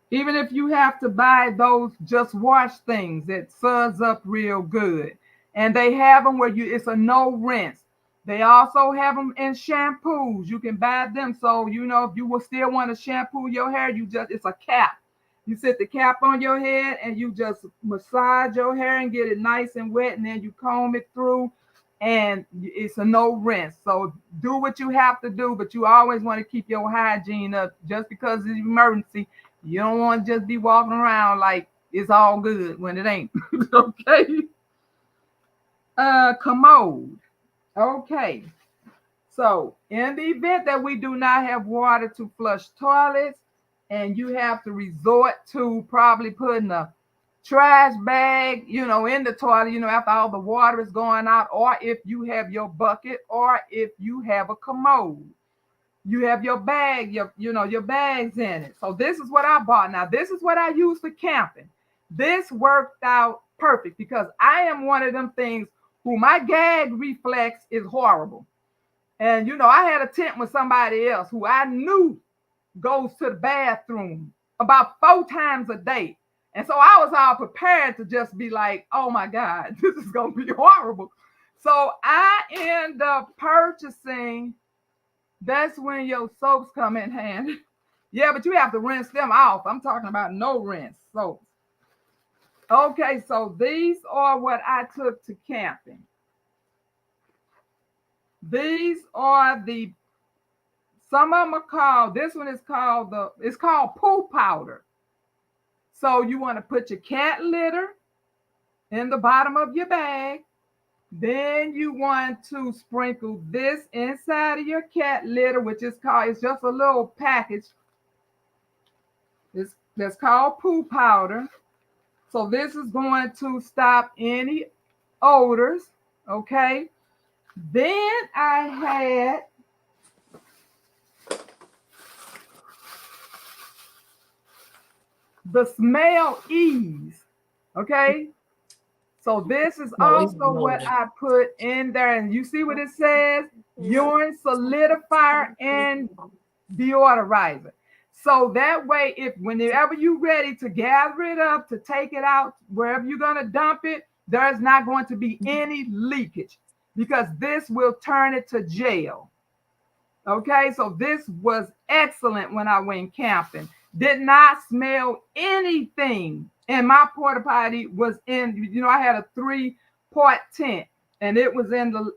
even if you have to buy those just wash things that suds up real good. And they have them where it's a no rinse. They also have them in shampoos. You can buy them. So, if you will still want to shampoo your hair, it's a cap. You set the cap on your head and you just massage your hair and get it nice and wet. And then you comb it through. and it's a no rinse. So do what you have to do, but you always want to keep your hygiene up. Just because it's an emergency, you don't want to just be walking around like it's all good when it ain't. Okay. Commode. Okay. So in the event that we do not have water to flush toilets, and you have to resort to probably putting a trash bag, in the toilet, after all the water is going out, or if you have your bucket, or if you have a commode, you have your bag, your bags in it. So this is what I bought. Now, this is what I use for camping. This worked out perfect because I am one of them things who my gag reflex is horrible. And I had a tent with somebody else who I knew goes to the bathroom about 4 times a day. And so I was all prepared to just be like, oh my God, this is going to be horrible. So I end up purchasing, that's when your soaps come in handy. Yeah, but you have to rinse them off. I'm talking about no rinse soaps. Okay, so these are what I took to camping. These are some of them are called, this one is called it's called poo powder. So you want to put your cat litter in the bottom of your bag. Then you want to sprinkle this inside of your cat litter, which is called, it's just a little package. That's called poo powder. So this is going to stop any odors. Okay. Then I had the Smell Ease. Okay. So this is also what I put in there. And you see what it says? Urine solidifier and deodorizer. So that way, whenever you're ready to gather it up, to take it out, wherever you're going to dump it, there's not going to be any leakage because this will turn it to gel. Okay, so this was excellent when I went camping. Did not smell anything. And my porta potty was in, I had a 3-part tent, and it was in the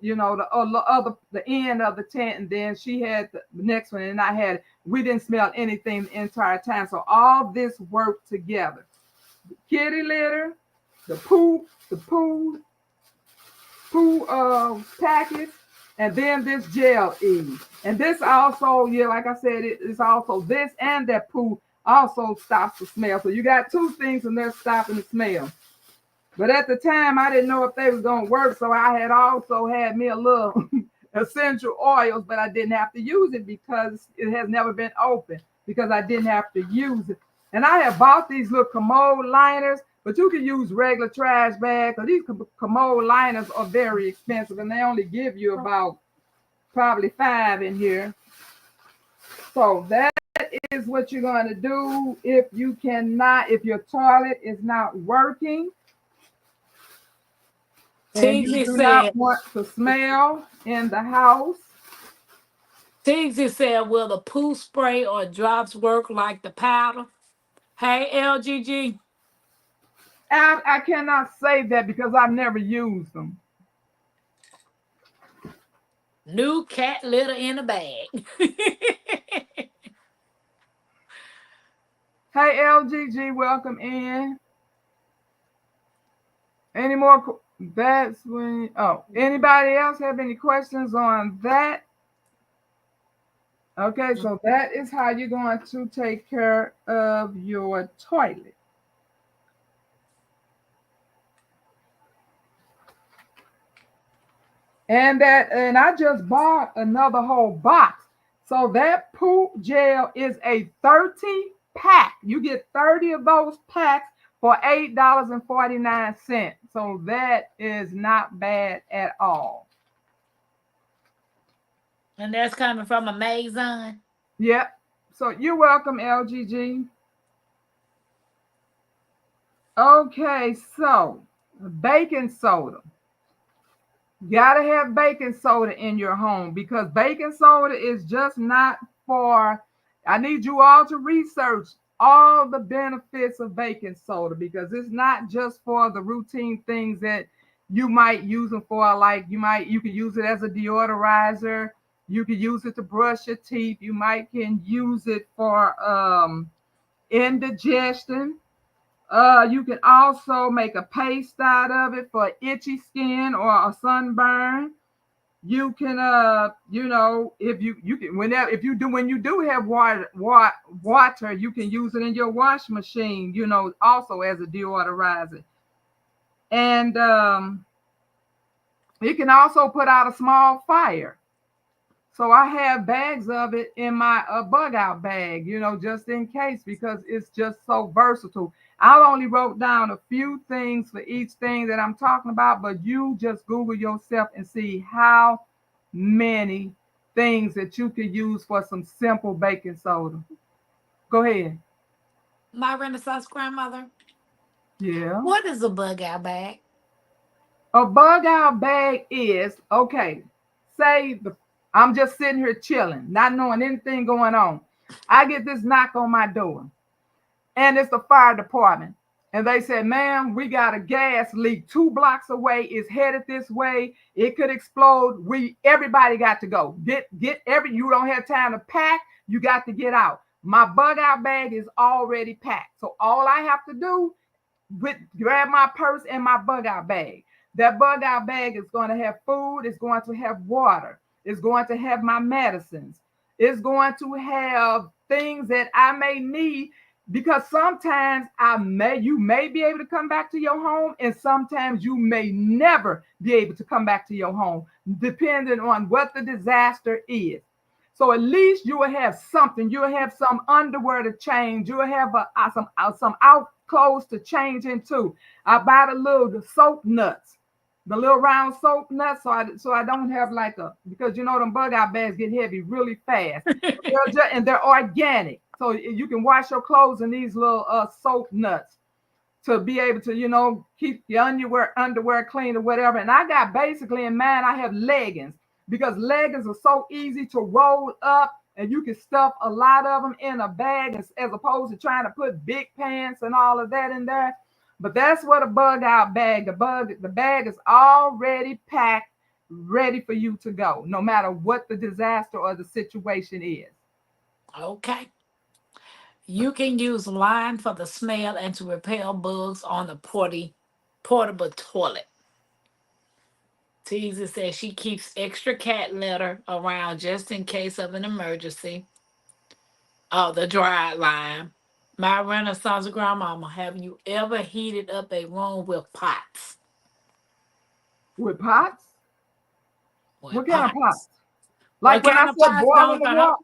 end of the tent, and then she had the next one, and I had, we didn't smell anything the entire time. So all this worked together. The kitty litter, the poo package, and then this gel ease. And this also, like I said, it's also this and that poo also stops the smell. So you got 2 things in there stopping the smell. But at the time, I didn't know if they was going to work. So I had also had me a little essential oils, but I didn't have to use it because it has never been open, because I didn't have to use it. And I have bought these little commode liners, but you can use regular trash bags. So these commode liners are very expensive, and they only give you about probably 5 in here. So that is what you're going to do if your toilet is not working and you do not want to smell in the house. Tigsy said, will the poo spray or drops work like the powder? Hey, LGG. I cannot say that because I've never used them. New cat litter in a bag. Hey, LGG, welcome in. Any more? That's when. Oh, anybody else have any questions on that? Okay, so that is how you're going to take care of your toilet. And I just bought another whole box. So that poop gel is a 30 pack. You get 30 of those packs for $8.49. So that is not bad at all. And that's coming from Amazon. Yep. So you're welcome, LGG. Okay, so baking soda. Gotta have baking soda in your home because baking soda is just not for, I need you all to research all the benefits of baking soda because it's not just for the routine things that You might use them for like you could use it as a deodorizer. You could use it to brush your teeth. You might can use it for indigestion. You can also make a paste out of it for itchy skin or a sunburn. You can if you can whenever if you do when you do have water, you can use it in your wash machine, also as a deodorizer. And it can also put out a small fire. So I have bags of it in my bug out bag, just in case, because it's just so versatile. I only wrote down a few things for each thing that I'm talking about, but you just Google yourself and see how many things that you could use for some simple baking soda. Go ahead. My Renaissance grandmother. Yeah. What is a bug out bag? A bug out bag is okay. Say I'm just sitting here chilling, not knowing anything going on. I get this knock on my door, and it's the fire department. And they said, "Ma'am, we got a gas leak 2 blocks away. It's headed this way. It could explode. Everybody got to go. You don't have time to pack. You got to get out. My bug out bag is already packed. So all I have to do grab my purse and my bug out bag. That bug out bag is going to have food, it's going to have water, it's going to have my medicines, it's going to have things that I may need, because sometimes you may be able to come back to your home, and sometimes you may never be able to come back to your home, depending on what the disaster is. So at least you will have something. You will have some underwear to change. You will have some out clothes to change into. I buy the soap nuts, the little round soap nuts, so I don't have because them bug out bags get heavy really fast. And they're organic, so you can wash your clothes in these little soap nuts to be able to keep your underwear clean or whatever. And I got basically in mind I have leggings, because leggings are so easy to roll up, and you can stuff a lot of them in a bag as opposed to trying to put big pants and all of that in there. But that's what a bug out bag. The bag is already packed, ready for you to go, no matter what the disaster or the situation is. Okay. You can use lime for the smell and to repel bugs on the portable toilet. Teasy says she keeps extra cat litter around just in case of an emergency. Oh, the dried lime. My Renaissance grandmama, have you ever heated up a room with pots? With pots? With What kind of pots? pots. Like What when I kind of said pots boiling don't the you have? water?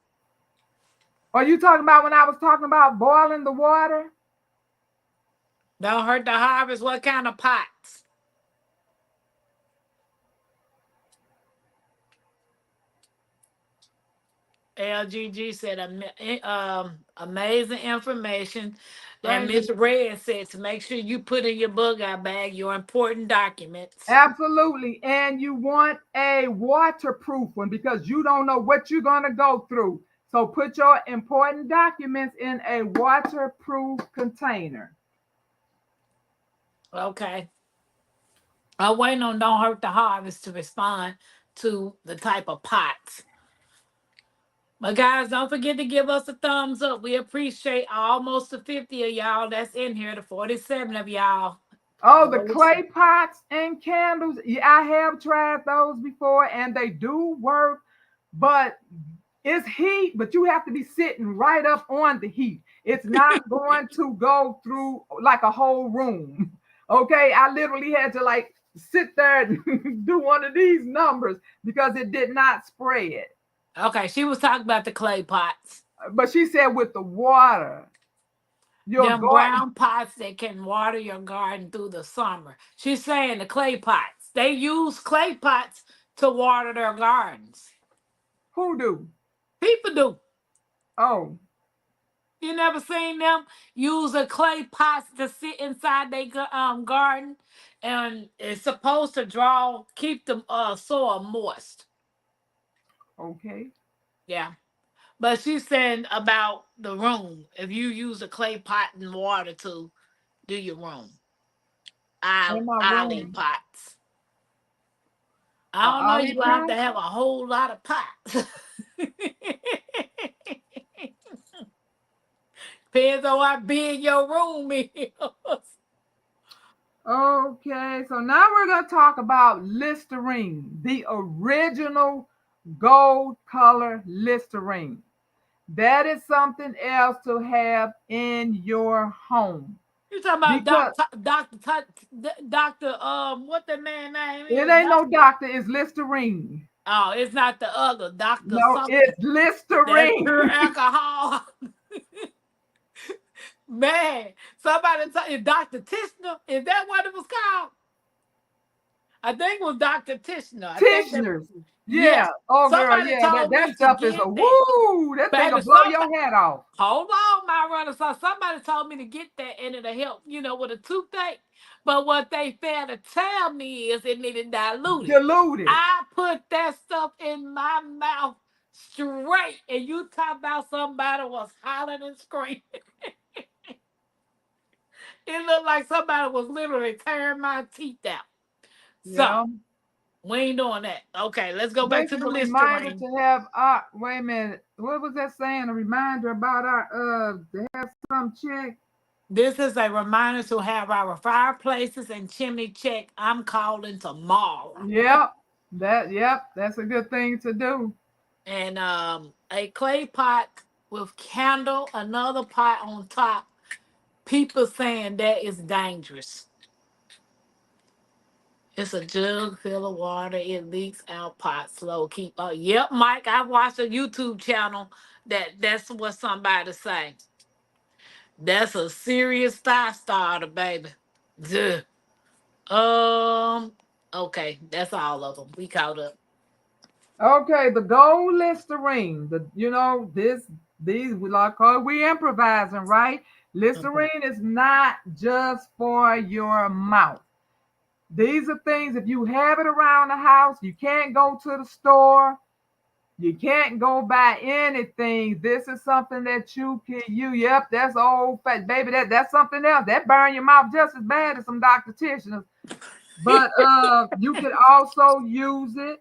Are you talking about when I was talking about boiling the water? Don't hurt the harvest. What kind of pots? LGG said amazing information. And Thank Miss you. Red said to make sure you put in your bug out bag your important documents. Absolutely. And you want a waterproof one, because you don't know what you're going to go through. So put your important documents in a waterproof container. Okay. I'm waiting on Don't Hurt the Harvest to respond to the type of pots. But guys, don't forget to give us a thumbs up. We appreciate almost the 50 of y'all that's in here, the 47 of y'all. Oh, the clay pots and candles. Yeah, I have tried those before, and they do work, but it's heat, but you have to be sitting right up on the heat. It's not going to go through like a whole room. Okay, I literally had to sit there and do one of these numbers because it did not spread. Okay, she was talking about the clay pots. But she said with the water, your Them garden. brown pots that can water your garden through the summer. She's saying the clay pots. They use clay pots to water their gardens. Who do? People do. Oh, You never seen them use a clay pot to sit inside their garden, and it's supposed to keep the soil moist. okay. Yeah, but she's saying about the room. If you use a clay pot and water to do your room, In my I leave room. pots. I don't know. All You these gonna have to pots? have a whole lot of pots. Depends on how big your room is. Okay, so now we're going to talk about Listerine, the original gold color Listerine. That is something else to have in your home You talking about because Doctor? What the man name it is? ain't no doctor, it's Listerine. Oh, it's not the other Doctor No, something. it's That's Listerine. pure alcohol. Man, somebody tell you Doctor Tishner. Is that what it was called? I think it was Doctor Tishner. I think that. Tishner's. Yeah. Yes. Oh, girl. Somebody Yeah. That, told that me to stuff is get a that. woo. That thing will Baby, blow somebody. your head off. Hold on, my runner. So somebody told me to get that and it'll help, with a toothache. But what they failed to tell me is it needed diluted. Diluted. I put that stuff in my mouth straight, and you talk about somebody was hollering and screaming. It looked like somebody was literally tearing my teeth out. So Yeah. we ain't doing that. Okay, let's go back Make to it the a reminder Listerine. to have our, wait a minute. What was that saying? A reminder about our, to have some check. This is a reminder to have our fireplaces and chimney check. I'm calling tomorrow. Yep. That's a good thing to do. And a clay pot with candle, another pot on top. People saying that is dangerous. It's a jug full of water. It leaks out pot slow. Keep up. Yep, Mike. I watched a YouTube channel that's what somebody say. That's a serious thigh starter, baby. Duh. Um. Okay, that's all of them. We caught up. Okay, the gold Listerine. These we like call we improvising, right? Okay. Listerine is not just for your mouth. These are things if you have it around the house, you can't go to the store, you can't go buy anything. This is something that you can use. Yep, that's old fat baby. That's something else. That burn your mouth just as bad as some Dr. Tishner's. But you could also use it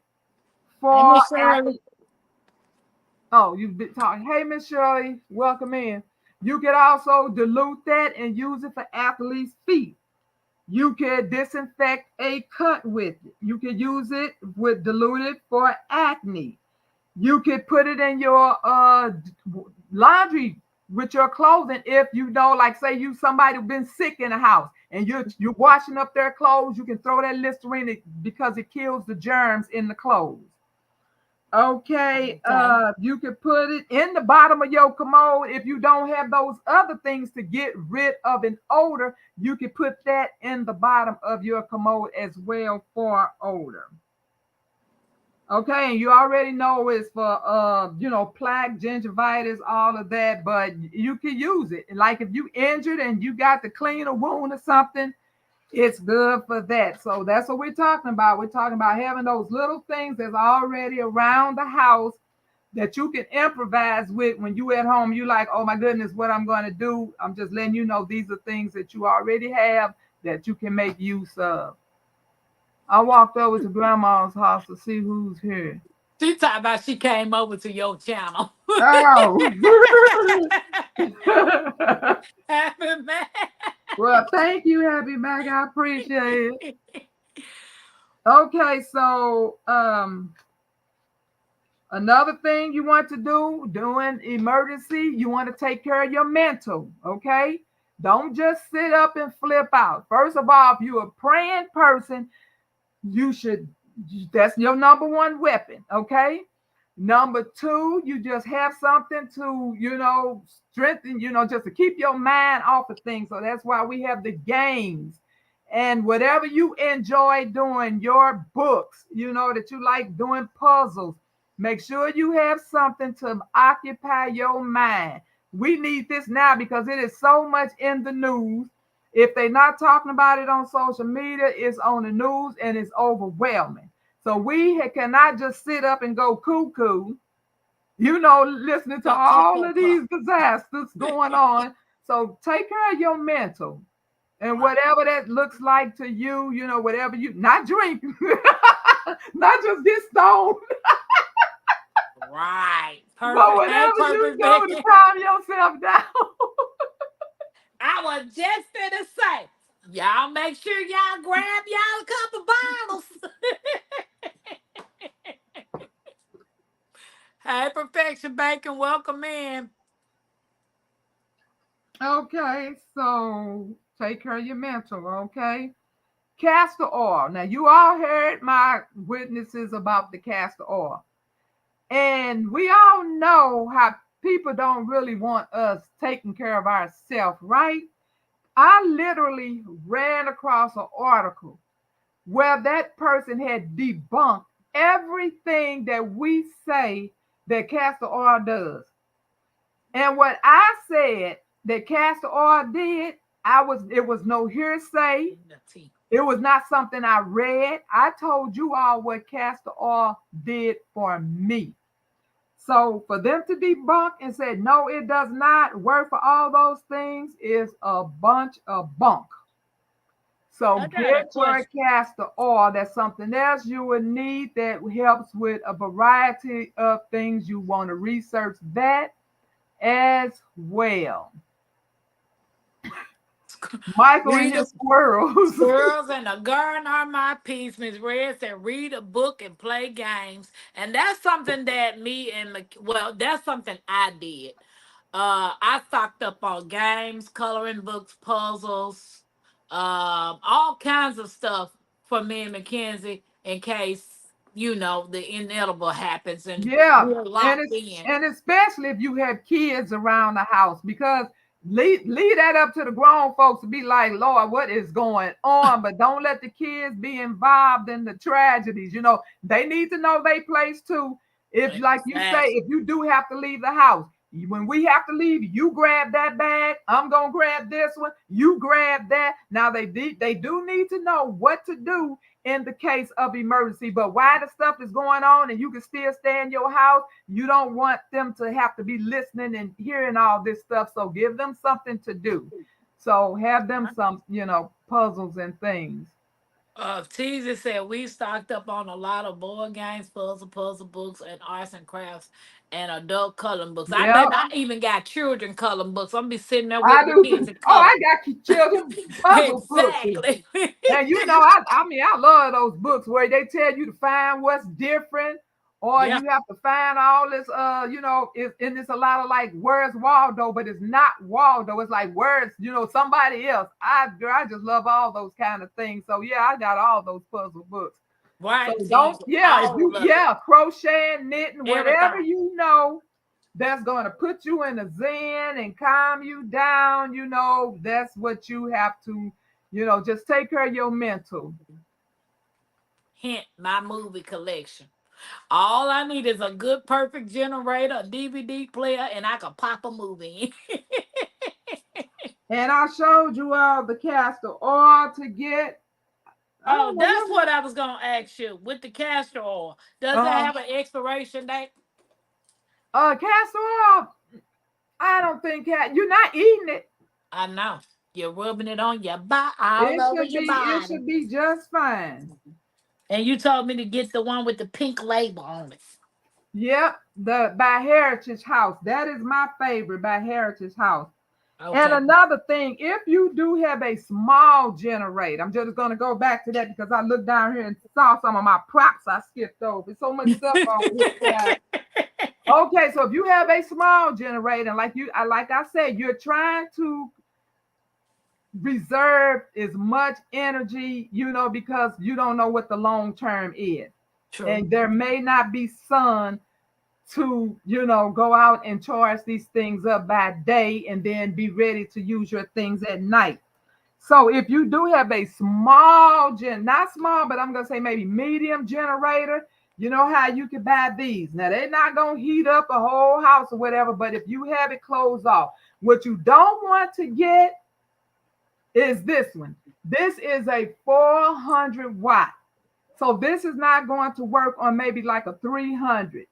Hey, for Miss Shirley. oh, you've been talking. Hey, Miss Shirley, welcome in. You could also dilute that and use it for athlete's feet. You can disinfect a cut with it. You can use it with diluted for acne. You could put it in your laundry with your clothing if you know, like say you somebody been sick in the house and you're washing up their clothes. You can throw that Listerine because it kills the germs in the clothes. Okay, Okay. you can put it in the bottom of your commode. If you don't have those other things to get rid of an odor, you can put that in the bottom of your commode as well for odor. Okay, and you already know it's for plaque, gingivitis, all of that, but you can use it. Like if you injured and you got to clean a wound or something, it's good for that. So that's what we're talking about. We're talking about having those little things that's already around the house that you can improvise with when you at home. You like, oh my goodness, what I'm going to do. I'm just letting you know these are things that you already have that you can make use of. I walked over to grandma's house to see who's here. She talking about she came over to your channel. Oh. Happy man. Well, thank you, Happy Mac. I appreciate it. Okay, so another thing you want to do during emergency, you want to take care of your mental, okay? Don't just sit up and flip out. First of all, if you're a praying person, you should, that's your number one weapon, okay? Number two, you just have something to, strengthen, just to keep your mind off of things. So that's why we have the games and whatever you enjoy doing, your books, that you like doing puzzles. Make sure you have something to occupy your mind. We need this now because it is so much in the news. If they're not talking about it on social media, it's on the news and it's overwhelming. So we cannot just sit up and go cuckoo, listening to Cuh, cuh, all cuh, of cuh. these disasters going on. So take care of your mental. And Right. whatever that looks like to you, whatever you not drink, not just get stoned, Right. but Perfect. Hey, whatever you perfect do to man. calm yourself down. I was just gonna say, y'all make sure y'all grab y'all a couple bottles. Hey, Perfection Bacon, welcome in. Okay, so take care of your mental, okay? Castor oil. Now, you all heard my witnesses about the castor oil. And we all know how people don't really want us taking care of ourselves, right? I literally ran across an article where that person had debunked everything that we say that castor oil does. And what I said that castor oil did, it was no hearsay. It was not something I read. I told you all what castor oil did for me. So for them to debunk and say, no, it does not work for all those things is a bunch of bunk. So I got a get your question. castor oil. That's something else you would need that helps with a variety of things. You want to research that as well. Michael and Read a his squirrels. Squirrels and the garden are my peace. Miss Red said, read a book and play games. And that's something that me and, well, that's something I did. I stocked up on games, coloring books, puzzles, all kinds of stuff for me and Mackenzie in case, the inedible happens and Yeah, we're and locked it's in. and especially if you have kids around the house, because leave that up to the grown folks to be like, Lord, what is going on? But don't let the kids be involved in the tragedies. They need to know their place too. If, like you say, Exactly. if you do have to leave the house, when we have to leave, you grab that bag. I'm gonna grab this one. You grab that. Now they do need to know what to do in the case of emergency. But while the stuff is going on and you can still stay in your house, you don't want them to have to be listening and hearing all this stuff. So give them something to do. So have them some, puzzles and things. Teasy said we stocked up on a lot of board games, puzzle books, and arts and crafts, and adult coloring books. I bet Yep, I even got children coloring books. I'm be sitting there with I my do. kids and Oh, color. I got children puzzle books. Exactly. And I love those books where they tell you to find what's different, or Yeah. you have to find all this, and it's a lot of like, where's Waldo, but it's not Waldo. It's like, where's, somebody else. I just love all those kind of things. So yeah, I got all those puzzle books. So Right, don't, Teasy. yeah, if All you, of it. yeah, crocheting, knitting, whatever Everything. that's going to put you in a zen and calm you down, that's what you have to, just take care of your mental. Hint, my movie collection. All I need is a good, perfect generator, a DVD player, and I can pop a movie in. And I showed you all the castor oil to get. I Oh, don't know that's what. what I was gonna ask you. With the castor oil, does it Uh, have an expiration date? Castor oil. I don't think you're not eating it. I know. You're rubbing it on your body, all It over should your be. It body. should be just fine. And you told me to get the one with the pink label on it. Yep. The by Heritage House. That is my favorite by Heritage House. And Okay. another thing, if you do have a small generator, I'm just going to go back to that because I looked down here and saw some of my props I skipped over. There's so much stuff over here, guys. Okay, so if you have a small generator, like I said, you're trying to reserve as much energy, because you don't know what the long term is, True. and there may not be sun to go out and charge these things up by day and then be ready to use your things at night. So if you do have a small not small, but I'm gonna say maybe medium generator, you know how you can buy these. Now they're not gonna heat up a whole house or whatever, but if you have it closed off, what you don't want to get is this one. This is a 400 watt. So this is not going to work on maybe like a 300.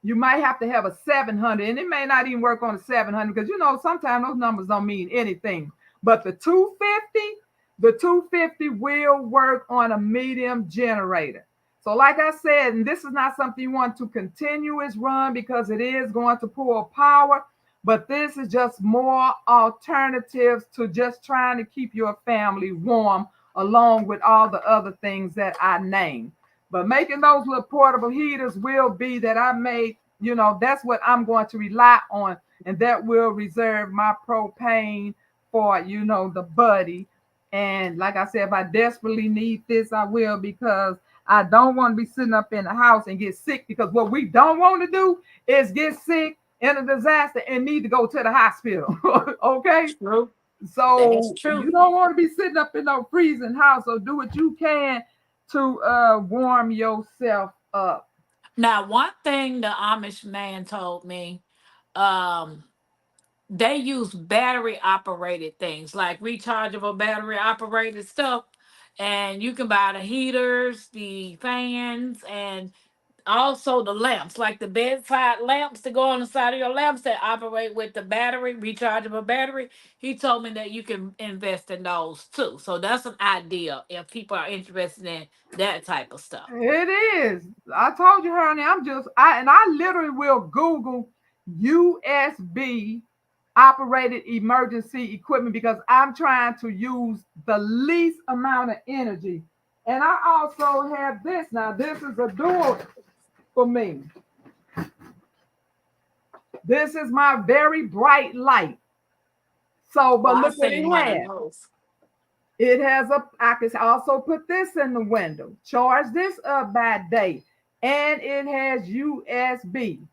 You might have to have a 700, and it may not even work on a 700 because sometimes those numbers don't mean anything. But the 250 will work on a medium generator. So, like I said, and this is not something you want to continuous run because it is going to pull power, but this is just more alternatives to just trying to keep your family warm, along with all the other things that I named. But making those little portable heaters will be that I made, that's what I'm going to rely on, and that will reserve my propane for, the buddy. And like I said, if I desperately need this, I will, because I don't want to be sitting up in the house and get sick, because what we don't want to do is get sick in a disaster and need to go to the hospital. Okay? True. That's So true. you don't want to be sitting up in no freezing house. So do what you can to warm yourself up. Now, one thing the Amish man told me, um, they use battery operated things like rechargeable battery operated stuff. And you can buy the heaters, the fans, and also the lamps, like the bedside lamps that go on the side of your lamps that operate with the battery, rechargeable battery. He told me that you can invest in those too. So that's an idea if people are interested in that type of stuff. It is. I told you, honey. I literally will Google USB operated emergency equipment because I'm trying to use the least amount of energy. And I also have this. Now, this is a dual for me. This is my very bright light. So, Oh, but I look what seen it one of has. those. It has I can also put this in the window, charge this up by day, and it has USB.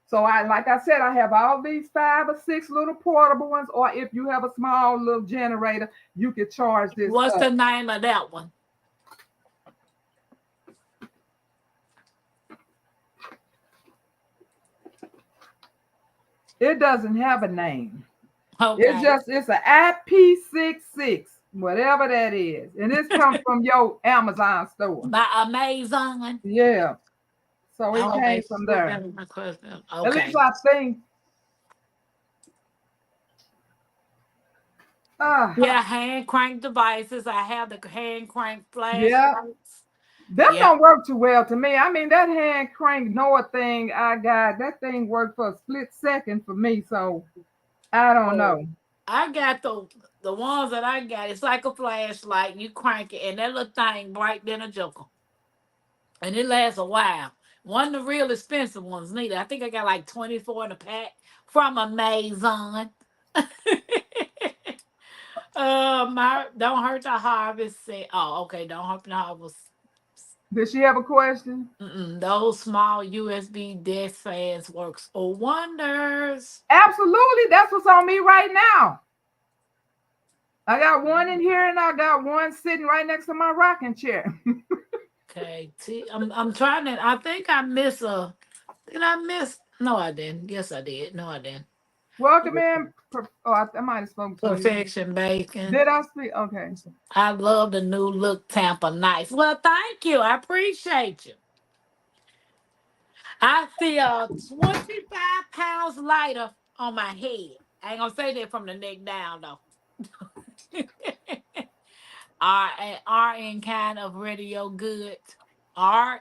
So like I said, I have all these 5 or 6 little portable ones, or if you have a small little generator, you can charge this What's the up. name of that one? It doesn't have a name. Okay. It's an IP66, whatever that is. And this comes from your Amazon store. By Amazon. Yeah. So it Oh, came they from put there. that in my question. At least Okay. I think. Yeah, hand crank devices. I have the hand crank Yeah. flashlights. Them Yeah. don't work too well to me. I mean, that hand crank Noah thing I got, that thing worked for a split second for me. So I don't Oh, know. I got the ones that I got. It's like a flashlight. You crank it, and that little thing bright than a joker, and it lasts a while. One of the real expensive ones neither. I think I got like 24 in a pack from Amazon. My don't hurt the harvest. Say, oh, okay, don't hurt the harvest. Did she have a question? Those small USB desk fans works wonders. Absolutely. That's what's on me right now. I got one in here and I got one sitting right next to my rocking chair. Okay, see, I'm trying to. I think I miss a. Did I miss? No, I didn't. Yes, I did. No, I didn't. Welcome in. Oh, I might have spoken to you. Perfection bacon. Did I speak? Okay. I love the new look Tampa Nice. Well, thank you. I appreciate you. I feel 25 pounds lighter on my head. I ain't gonna say that from the neck down though. RN kind of radio good. Wait a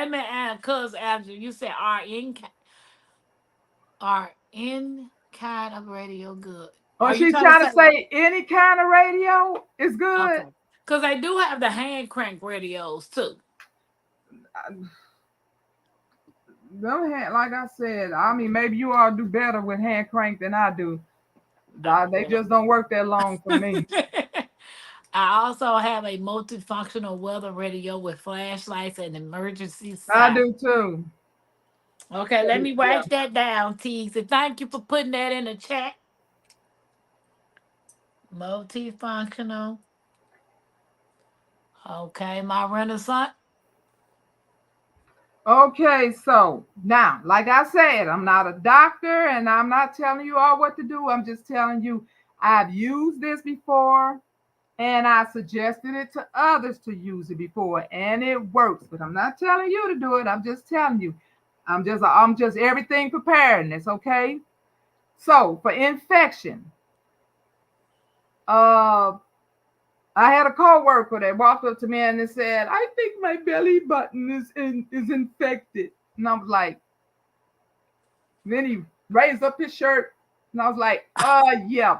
minute, cuz Andrew, you said RN kind of radio good. Oh, Are you she's trying to trying say to say any kind of radio is good. okay? Because they do have the hand crank radios too. Like I said, I mean, maybe you all do better with hand crank than I do. They just don't work that long for me. I also have a multifunctional weather radio with flashlights and emergency I sound. do too. Okay, let me Yeah. write that down, Tease. And thank you for putting that in the chat. Multifunctional. Okay, my Renaissance. Okay, so now, like I said, I'm not a doctor and I'm not telling you all what to do. I'm just telling you I've used this before and I suggested it to others to use it before and it works. But I'm not telling you to do it. I'm just telling you. I'm just everything preparedness, okay? So for infection, Uh, I had a coworker that walked up to me and they said, "I think my belly button is infected." And I was like, then he raised up his shirt, and I was like, yeah,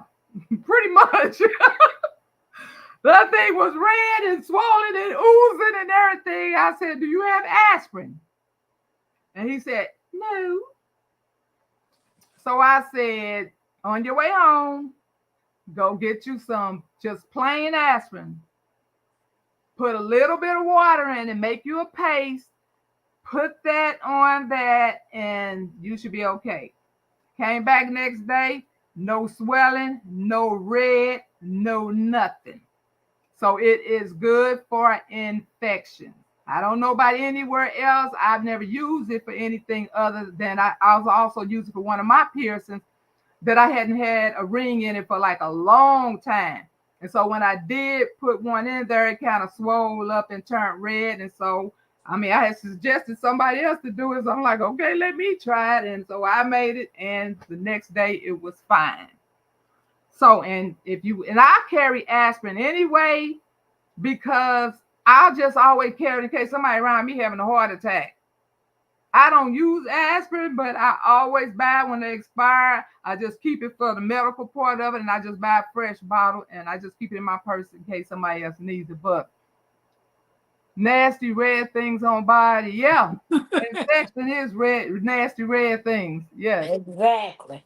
pretty much." That thing was red and swollen and oozing and everything. I said, "Do you have aspirin?" And he said, "No." So I said, "On your way home, go get you some just plain aspirin. Put a little bit of water in and make you a paste. Put that on that, and you should be okay." Came back next day, no swelling, no red, no nothing. So it is good for infection. I don't know about anywhere else. I've never used it for anything other than I was also using it for one of my piercings that I hadn't had a ring in it for like a long time. And so when I did put one in there, it kind of swelled up and turned red. And so, I mean, I had suggested somebody else to do it. So I'm like, okay, let me try it. And so I made it. And the next day it was fine. So, and if you, and I carry aspirin anyway, because I'll just always carry it in case somebody around me having a heart attack. I don't use aspirin, but I always buy when they expire. I just keep it for the medical part of it, and I just buy a fresh bottle, and I just keep it in my purse in case somebody else needs it. But nasty red things on body, yeah. Infection is red, nasty red things, yes. Exactly.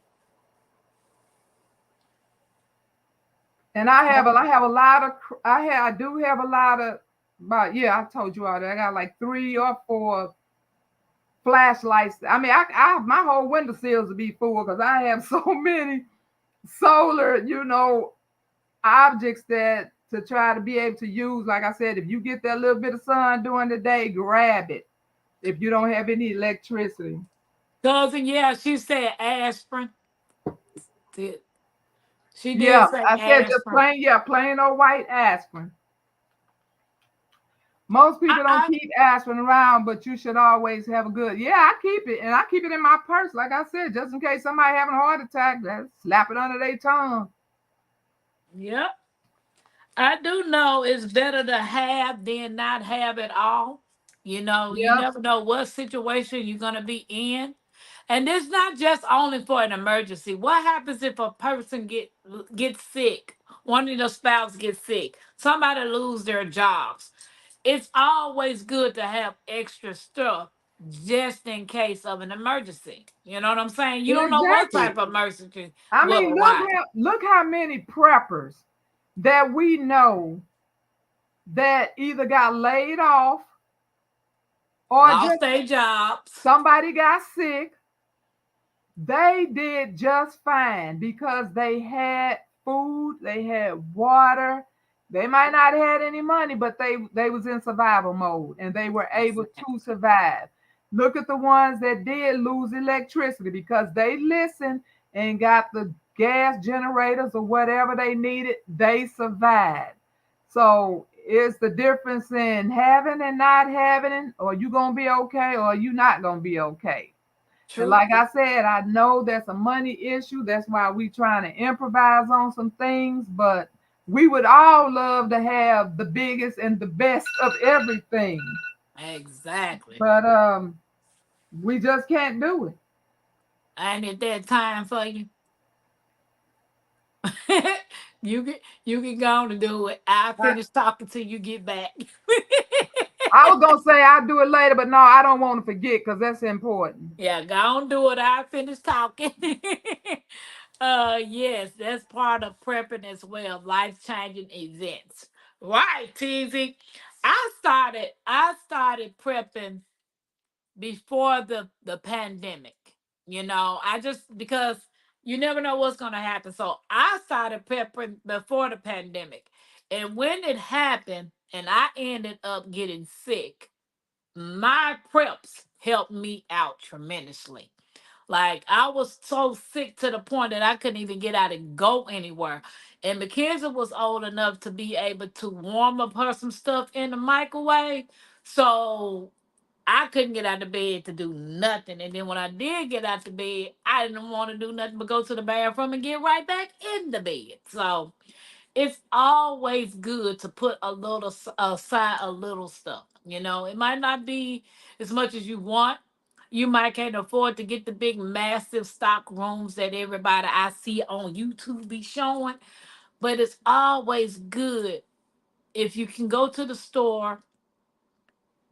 And I have a lot of, I do have a lot of, but yeah, I told you all that. I got like 3 or 4 flashlights. I mean, my whole window sills will be full because I have so many solar, objects that to try to be able to use. Like I said, if you get that little bit of sun during the day, grab it. If you don't have any electricity, Cousin, yeah, she said aspirin. Did- She did yeah, say I said just aspirin. plain, yeah, plain old white aspirin. Most people don't I keep aspirin around, but you should always have a good. Yeah, I keep it, and I keep it in my purse, like I said, just in case somebody having a heart attack. That slap it under their tongue. Yep. I do know it's better to have than not have it all. You Yep, never know what situation you're gonna be in. And it's not just only for an emergency. What happens if a person gets sick? One of the spouse gets sick. Somebody lose their jobs. It's always good to have extra stuff just in case of an emergency. You know what I'm saying? You don't know what exactly. type of emergency I will mean, arise. look how many preppers that we know that either got laid off or Lost just their jobs. somebody got sick. They did just fine because they had food, they had water. They might not have had any money, but they was in survival mode and they were able to survive. Look at the ones that did lose electricity because they listened and got the gas generators or whatever they needed. They survived. So it's the difference in having and not having it, or you gonna be okay, or you not gonna be okay. And True. like I said, I know that's a money issue. That's why we trying to improvise on some things, but we would all love to have the biggest and the best of everything. Exactly. But we just can't do it. And at that time for you, you can go on and do it. I'll I, finish talking till you get back. I was gonna say I'll do it later, but no, I don't want to forget because that's important. Yeah, go on do it. I'll finish talking. Yes, that's part of prepping as well. Life changing events. Right, TZ. I started prepping before the pandemic. I just because you never know what's gonna happen. So I started prepping before the pandemic. And when it happened and I ended up getting sick, my preps helped me out tremendously. Like I was so sick to the point that I couldn't even get out and go anywhere. And Mackenzie was old enough to be able to warm up her some stuff in the microwave. So I couldn't get out of bed to do nothing. And then when I did get out the bed, I didn't want to do nothing but go to the bathroom and get right back in the bed. So It's always good to put a little aside a little stuff. It might not be as much as you want. You might can't afford to get the big massive stock rooms that everybody I see on YouTube be showing, but it's always good if you can go to the store,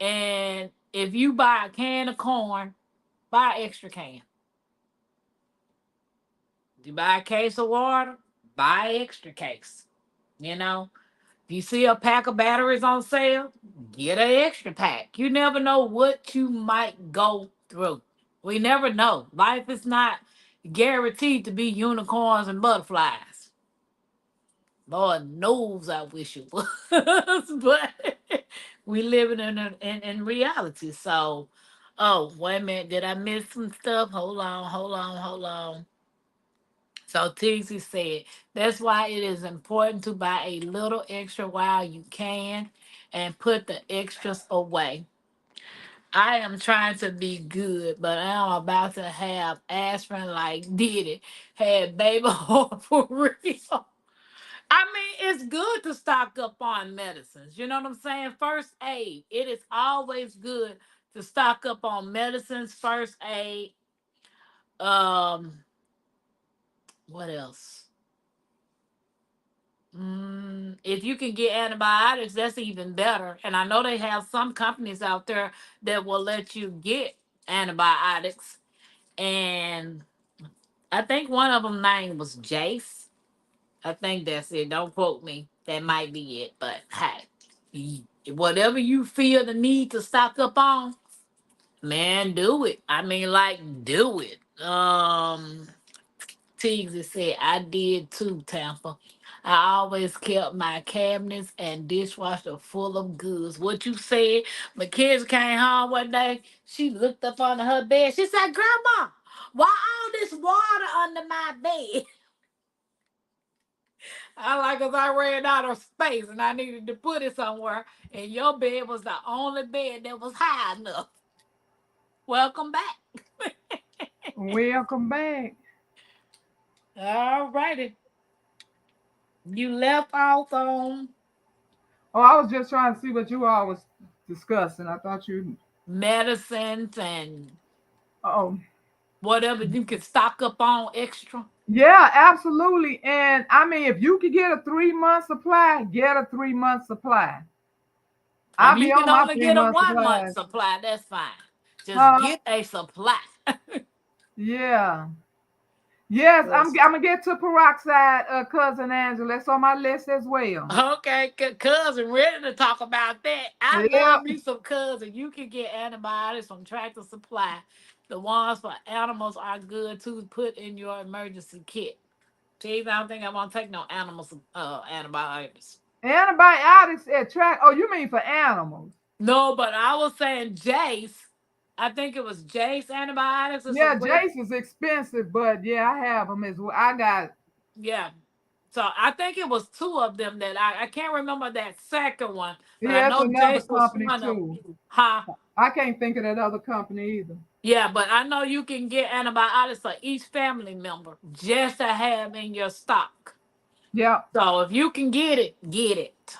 and if you buy a can of corn, buy an extra can. If you buy a case of water, buy an extra case. You know, if you see a pack of batteries on sale, get an extra pack. You never know what you might go through. We never know. Life is not guaranteed to be unicorns and butterflies. Lord knows I wish it was, but we living in reality. So, oh wait a minute, did I miss some stuff? Hold on. So Tixie said that's why it is important to buy a little extra while you can, and put the extras away. I am trying to be good, but I'm about to have aspirin like did it. Had baby heart for real. I mean, it's good to stock up on medicines. You know what I'm saying? First aid. It is always good to stock up on medicines, first aid. Um, what else? If you can get antibiotics, that's even better. And I know they have some companies out there that will let you get antibiotics. And I think one of them name was Jace. I think that's it. Don't quote me. That might be it. But hey, whatever you feel the need to stock up on, man, do it. I mean, like, do it. Teasley said, I did too, Tampa. I always kept my cabinets and dishwasher full of goods. What you said, my kids came home one day. She looked up under her bed. She said, Grandma, why all this water under my bed? I like, cause I ran out of space and I needed to put it somewhere. And your bed was the only bed that was high enough. Welcome back. Welcome back. All righty. You left off on Oh, I was just trying to see what you all was discussing. I thought you. medicines and Oh, whatever you can stock up on extra. yeah, absolutely. And I mean, if you could get a 3 month supply, get a 3 month supply. If I'll you be can on my only three get a month 1 month supplies. supply, that's fine. Just Huh? get a supply. Yeah. Yes, I'm. 'Cause- I'm gonna get to peroxide, cousin Angela. That's on my list as well. Okay, cousin, ready to talk about that. I love Yep. me some cousin. You can get antibiotics from Tractor Supply. The ones for animals are good to put in your emergency kit. Jeez, I don't think I want to take no animals antibiotics. Antibiotics at track. Oh, you mean for animals? No, but I was saying Jace. I think it was Jace antibiotics or Yeah, something. Jace is expensive, but yeah, I have them as well. I got. Yeah. So I think it was two of them that I can't remember that second one, but I Yeah, it's know another Jace was company one of too. them. Huh? I can't think of that other company either. Yeah, but I know you can get antibiotics for each family member just to have in your stock. Yeah. So if you can get it, get it.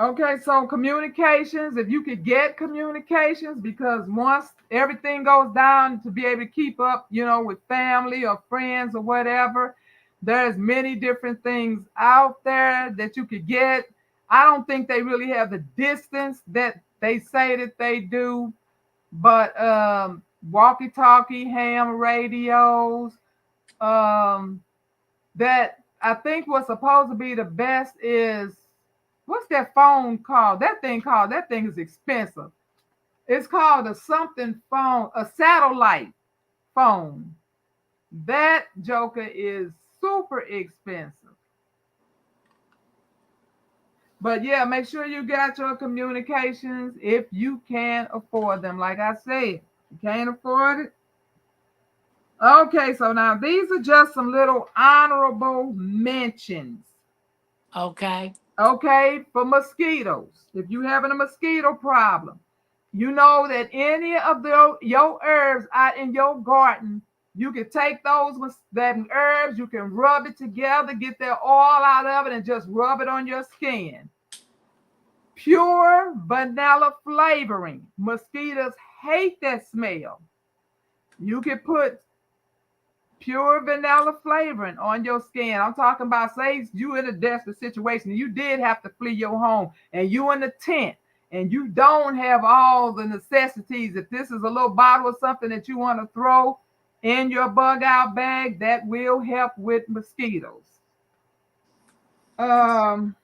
Okay, so communications, if you could get communications, because once everything goes down to be able to keep up, with family or friends or whatever, there's many different things out there that you could get. I don't think they really have the distance that they say that they do, but walkie-talkie, ham radios, um, that I think what's supposed to be the best is what's that phone called? That thing is expensive. It's called a something phone, a satellite phone. That joker is super expensive. But yeah, make sure you got your communications if you can afford them. Like I said, you can't afford it. Okay, so now these are just some little honorable mentions. Okay. Okay, for mosquitoes. If you having a mosquito problem, you know that any of your herbs out in your garden You can take those with that herbs, you can rub it together, get that oil out of it, and just rub it on your skin. Pure vanilla flavoring. Mosquitoes hate that smell. You can put pure vanilla flavoring on your skin. I'm talking about, say you in a desperate situation, you did have to flee your home, and you in the tent, and you don't have all the necessities. If this is a little bottle or something that you want to throw in your bug out bag, that will help with mosquitoes. Um,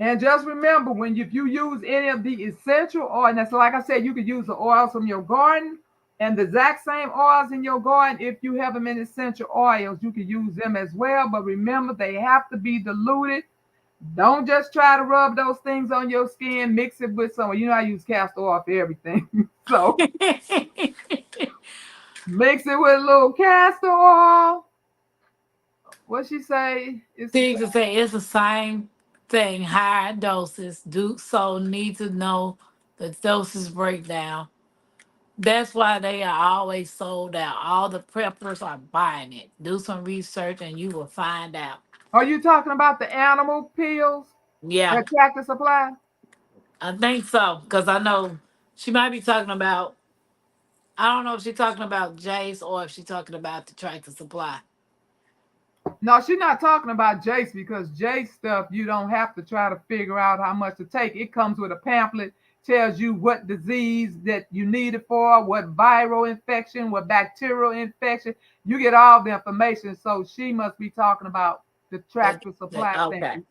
and just remember, when if you use any of the essential oil, and that's like I said, you could use the oils from your garden and the exact same oils in your garden. If you have them in essential oils, you can use them as well. But remember, they have to be diluted. Don't just try to rub those things on your skin. Mix it with some. You know, I use castor oil for everything. So mix it with a little castor oil. What she say? It's the Things to say it's the same thing, higher doses. Do so need to know the doses breakdown. That's why they are always sold out. All the preppers are buying it. Do some research and you will find out. Are you talking about the animal pills Yeah, at Tractor Supply? I think so. Because I know she might be talking about, I don't know if she's talking about Jace or if she's talking about the Tractor Supply. No, she's not talking about Jace, because Jace stuff you don't have to try to figure out how much to take. It comes with a pamphlet, tells you what disease that you need it for, what viral infection, what bacterial infection. You get all the information. So she must be talking about the Tractor Supply Okay. thing.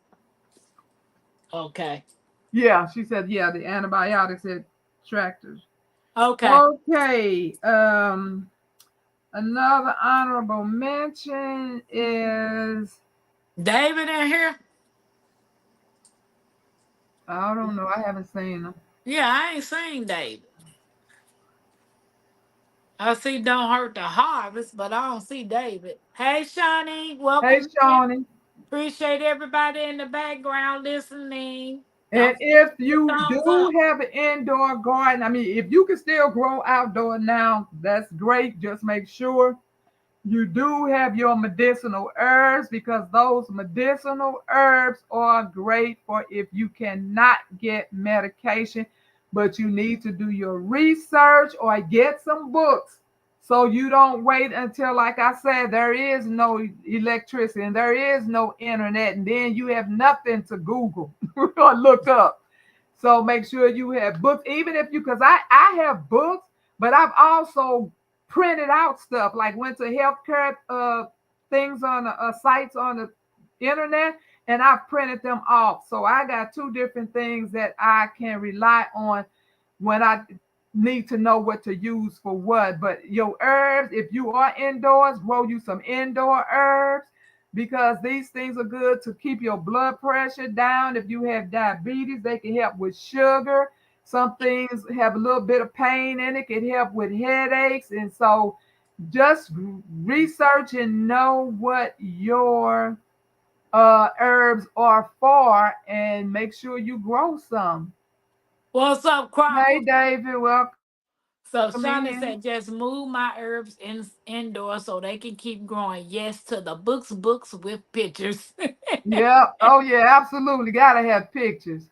Okay. Yeah, she said, yeah, the antibiotics at Tractors. Okay. Okay. Another honorable mention is, David in here? I don't know, I haven't seen them. Yeah, I ain't seen David. I see Don't Hurt the Harvest, but I don't see David. Hey, Shawnee, Hey, welcome in. Shawnee. Appreciate everybody in the background listening. And Don't forget if the you thumbs do up. have an indoor garden, I mean, if you can still grow outdoor now, that's great. Just make sure you do have your medicinal herbs, because those medicinal herbs are great for if you cannot get medication, but you need to do your research or get some books, so you don't wait until, like I said, there is no electricity and there is no internet, and then you have nothing to Google or look up. So make sure you have books, even if you, because I have books, but I've also printed out stuff, like went to healthcare things on sites on the internet, and I've printed them off. So I got two different things that I can rely on when I need to know what to use for what. But your herbs, if you are indoors, grow you some indoor herbs, because these things are good to keep your blood pressure down. If you have diabetes, they can help with sugar. Some things have a little bit of pain in it, can help with headaches. And so just research and know what your herbs are for, and make sure you grow some. What's up, Cropper? Hey, David, welcome So in. Shawnee said, just move my herbs indoors so they can keep growing. Yes to the books with pictures. Yeah. Oh, yeah, absolutely. Gotta have pictures.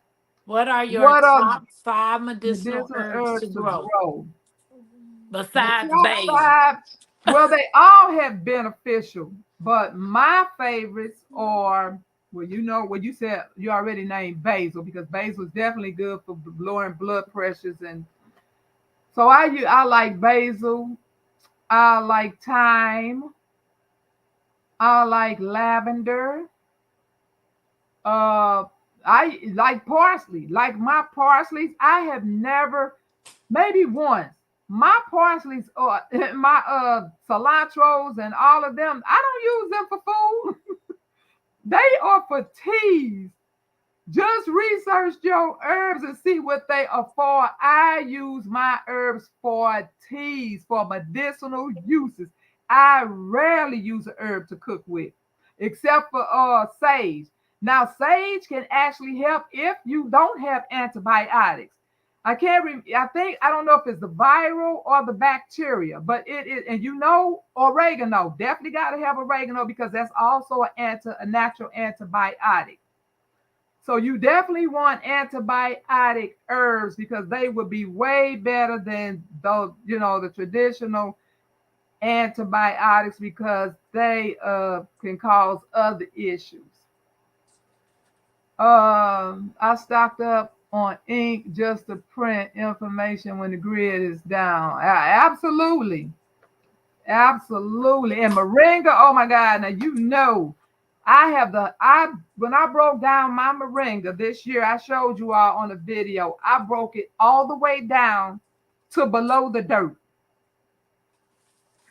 What are your What are top five medicinal medicinal herbs to herbs to grow grow? The besides top basil? five, well, they all have beneficial, but my favorites are, well, you know, what you said, you already named basil, because basil is definitely good for lowering blood pressures. And so I like basil, I like thyme, I like lavender, uh, I like parsley. Like my parsleys, I have never, maybe once. My parsleys or my cilantros and all of them, I don't use them for food. They are for teas. Just research your herbs and see what they are for. I use my herbs for teas, for medicinal uses. I rarely use a herb to cook with, except for sage. Now, sage can actually help if you don't have antibiotics. I think, I don't know if it's the viral or the bacteria, but it is, and oregano, definitely got to have oregano because that's also a natural antibiotic. So you definitely want antibiotic herbs because they would be way better than those, the traditional antibiotics because they can cause other issues. I stocked up on ink just to print information when the grid is down. Absolutely. Absolutely. And moringa, oh my God. Now I when I broke down my moringa this year, I showed you all on the video. I broke it all the way down to below the dirt.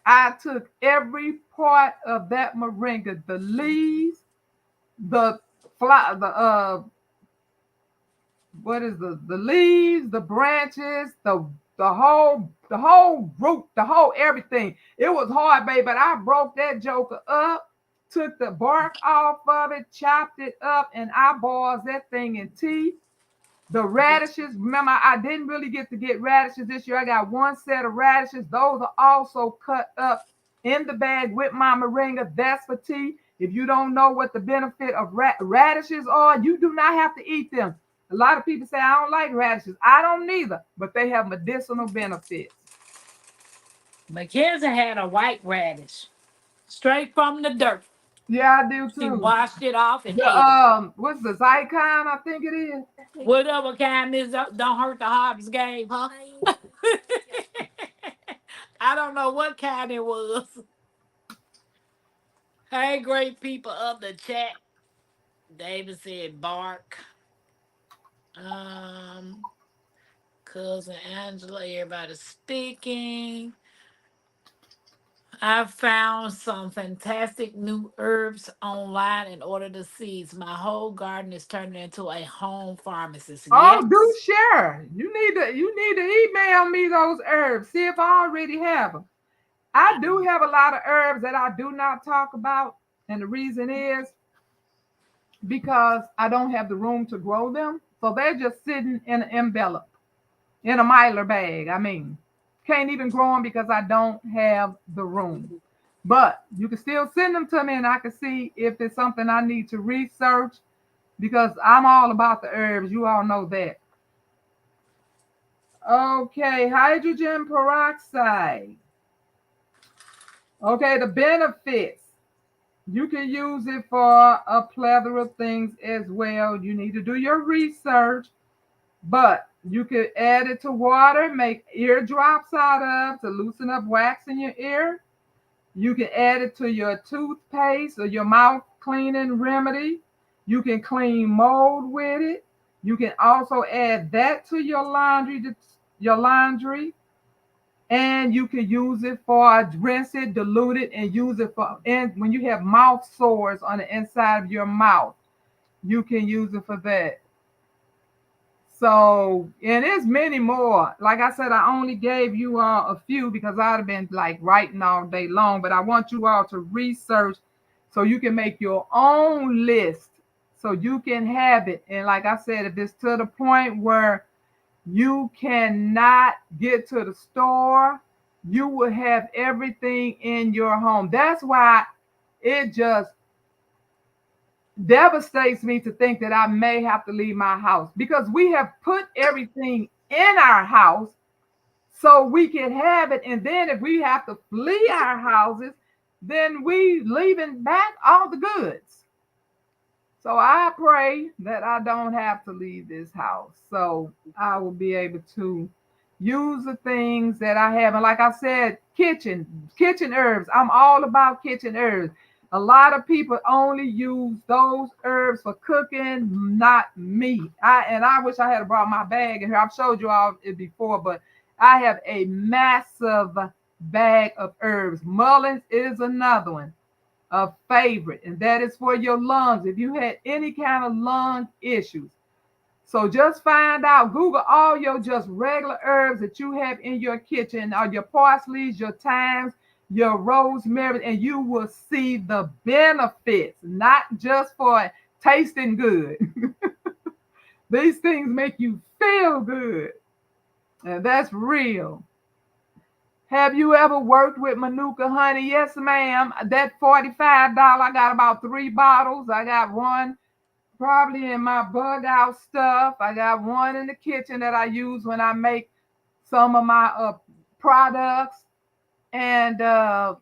I took every part of that moringa, the leaves, the fly, the leaves, the branches, the whole root, the whole everything. It was hard, baby, but I broke that joker up, took the bark off of it, chopped it up, and I boiled that thing in tea. The radishes, remember, I didn't really get to get radishes this year. I got one set of radishes. Those are also cut up in the bag with my moringa. That's for tea. If you don't know what the benefit of radishes are, you do not have to eat them. A lot of people say, I don't like radishes. I don't neither, but they have medicinal benefits. Mackenzie had a white radish straight from the dirt. Yeah, I do She too. washed it off and The ate it. what's the Zycon? I think it is. Whatever kind is don't hurt the Hobbs game, huh? I don't know what kind it was. Hey, great people of the chat. David said bark. Um, cousin Angela, everybody speaking. I found some fantastic new herbs online and ordered the seeds. My whole garden is turning into a home pharmacist. Oh, do Yes. share. You need to email me those herbs. See if I already have them. I do have a lot of herbs that I do not talk about, and the reason is because I don't have the room to grow them. So they're just sitting in an envelope, in a mylar bag. I mean, can't even grow them because I don't have the room. But you can still send them to me, and I can see if it's something I need to research because I'm all about the herbs. You all know that. Okay, hydrogen peroxide. Okay, the benefits. You can use it for a plethora of things as well. You need to do your research, but you could add it to water, make eardrops out of to loosen up wax in your ear. You can add it to your toothpaste or your mouth cleaning remedy. You can clean mold with it. You can also add that to your laundry, and you can use it for rinse it, dilute it, and use it for and when you have mouth sores on the inside of your mouth, you can use it for that. So, and there's many more. Like I said, I only gave you all a few because I'd have been like writing all day long, but I want you all to research so you can make your own list so you can have it. And like I said, if it's to the point where you cannot get to the store, you will have everything in your home. That's why it just devastates me to think that I may have to leave my house because we have put everything in our house so we can have it. And then if we have to flee our houses, then we leaving back all the goods. So I pray that I don't have to leave this house. So I will be able to use the things that I have. And like I said, kitchen herbs. I'm all about kitchen herbs. A lot of people only use those herbs for cooking, not me. I wish I had brought my bag in here. I've showed you all it before, but I have a massive bag of herbs. Mullins is another one, a favorite, and that is for your lungs. If you had any kind of lung issues, so just find out, Google all your just regular herbs that you have in your kitchen, or your parsleys, your thymes, your rosemary, and you will see the benefits, not just for tasting good. These things make you feel good. And that's real. Have you ever worked with Manuka honey? Yes, ma'am. That $45, I got about 3 bottles. I got one probably in my bug out stuff. I got one in the kitchen that I use when I make some of my products. And I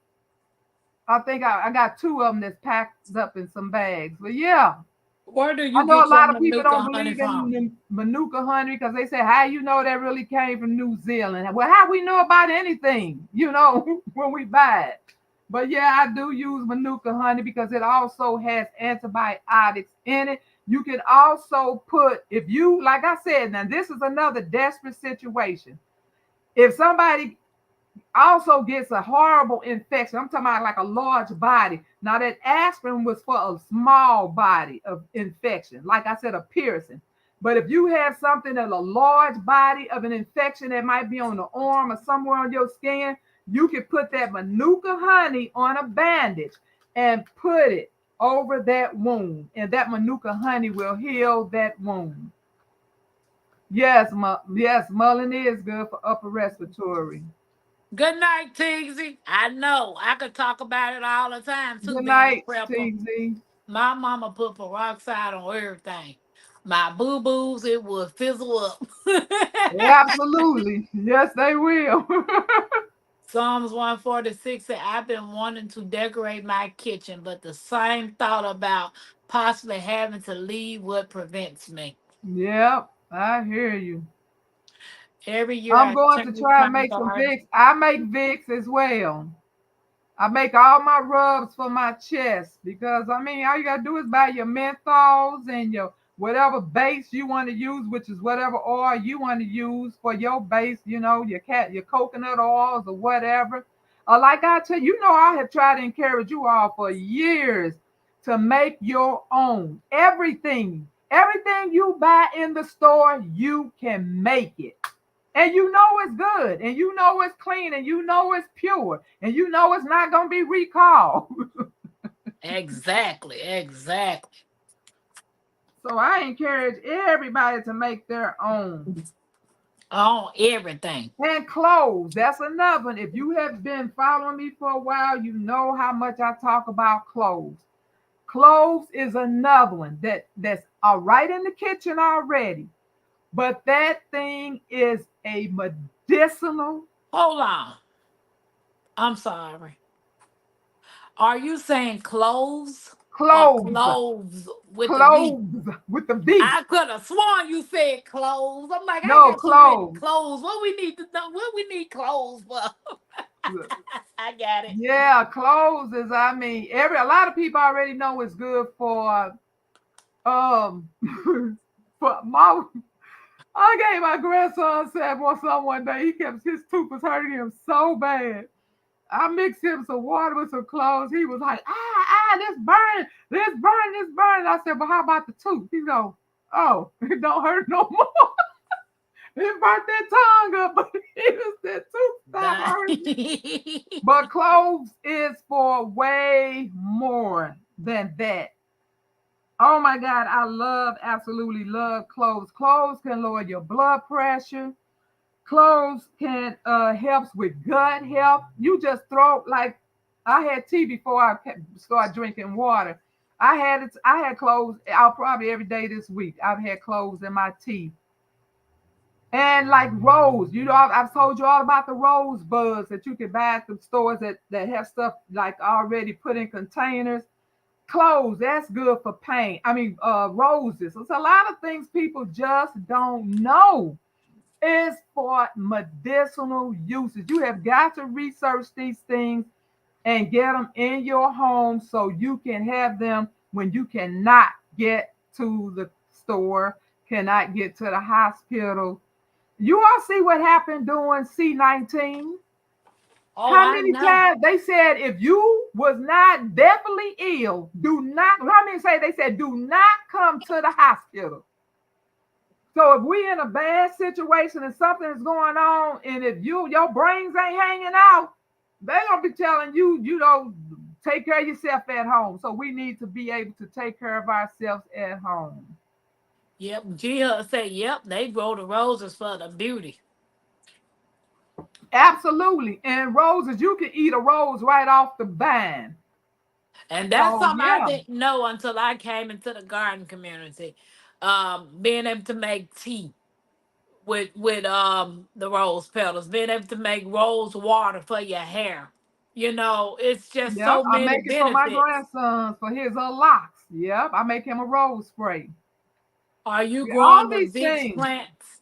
think I got 2 of them that's packed up in some bags. But yeah, Where do I you know a get your lot of people don't Manuka honey believe in from? the Manuka honey because they say, how you know that really came from New Zealand? Well, how we know about anything, when we buy it. But yeah, I do use Manuka honey because it also has antibiotics in it. You can also put, if you, like I said, now this is another desperate situation. If somebody also gets a horrible infection. I'm talking about like a large body. Now that aspirin was for a small body of infection, like I said, a piercing. But if you have something that a large body of an infection that might be on the arm or somewhere on your skin, you can put that Manuka honey on a bandage and put it over that wound, and that Manuka honey will heal that wound. Yes, yes, mullein is good for upper respiratory. Good night, Tigsy. I know. I could talk about it all the time too, Good being a night, prepper. TZ. My mama put peroxide on everything. My boo boos, it would fizzle up. Absolutely. Yes, they will. Psalms 146 said, I've been wanting to decorate my kitchen, but the same thought about possibly having to leave what prevents me. Yep, I hear you. Every year I'm I going to change try my and make some garden. Vicks. I make Vicks as well. I make all my rubs for my chest because I mean, all you gotta do is buy your menthols and your whatever base you want to use, which is whatever oil you want to use for your base. Your coconut oils or whatever. Like I tell you, I have tried to encourage you all for years to make your own everything. Everything you buy in the store, you can make it. And it's good, and it's clean, and it's pure, and it's not going to be recalled. Exactly, exactly. So I encourage everybody to make their own. On everything. And clothes, that's another one. If you have been following me for a while, you know how much I talk about clothes. Cloves is another one that's all right in the kitchen already. But that thing is a medicinal. Hold on. I'm sorry. Are you saying clothes or Cloves. cloves with the V? Cloves with the V. I could have sworn you said clothes. I'm like, I No, got too many cloves. clothes. What we need to know? What we need clothes for? I got it. Yeah, cloves is, I mean, a lot of people already know it's good for um for my I gave my grandson some one day. He kept his tooth was hurting him so bad. I mixed him some water with some cloves. He was like, this burn, this burn, this burn. I said, but how about the tooth? He go, oh, it don't hurt no more. It burnt that tongue up, but it was that tooth stop That- hurting. But cloves is for way more than that. Oh my God, absolutely love cloves. Cloves can lower your blood pressure. Cloves can helps with gut health. You just throw like I had tea before I started drinking water. I had cloves out probably every day this week. I've had cloves in my tea. And like rose, I've told you all about the rose buds that you can buy at the stores that have stuff like already put in containers. Cloves, that's good for pain. I mean, roses. It's a lot of things people just don't know is for medicinal uses. You have got to research these things and get them in your home so you can have them when you cannot get to the store, cannot get to the hospital. You all see what happened during C-19? oh, How I many know. times they said if you was not definitely ill, do not, how many say they said do not come to the hospital? So if we in a bad situation and something is going on, and if your brains ain't hanging out, they gonna be telling you, take care of yourself at home. So we need to be able to take care of ourselves at home. Yep. Gia said, yep, they grow the roses for the beauty. Absolutely. And roses, you can eat a rose right off the vine. And that's So something I yeah, didn't know until I came into the garden community. Being able to make tea with the rose petals, being able to make rose water for your hair. It's just yep. so I many make it for my benefits. grandson for his locks. Yep. I make him a rose spray. Are you Yeah, all growing the these Vicks things. plants?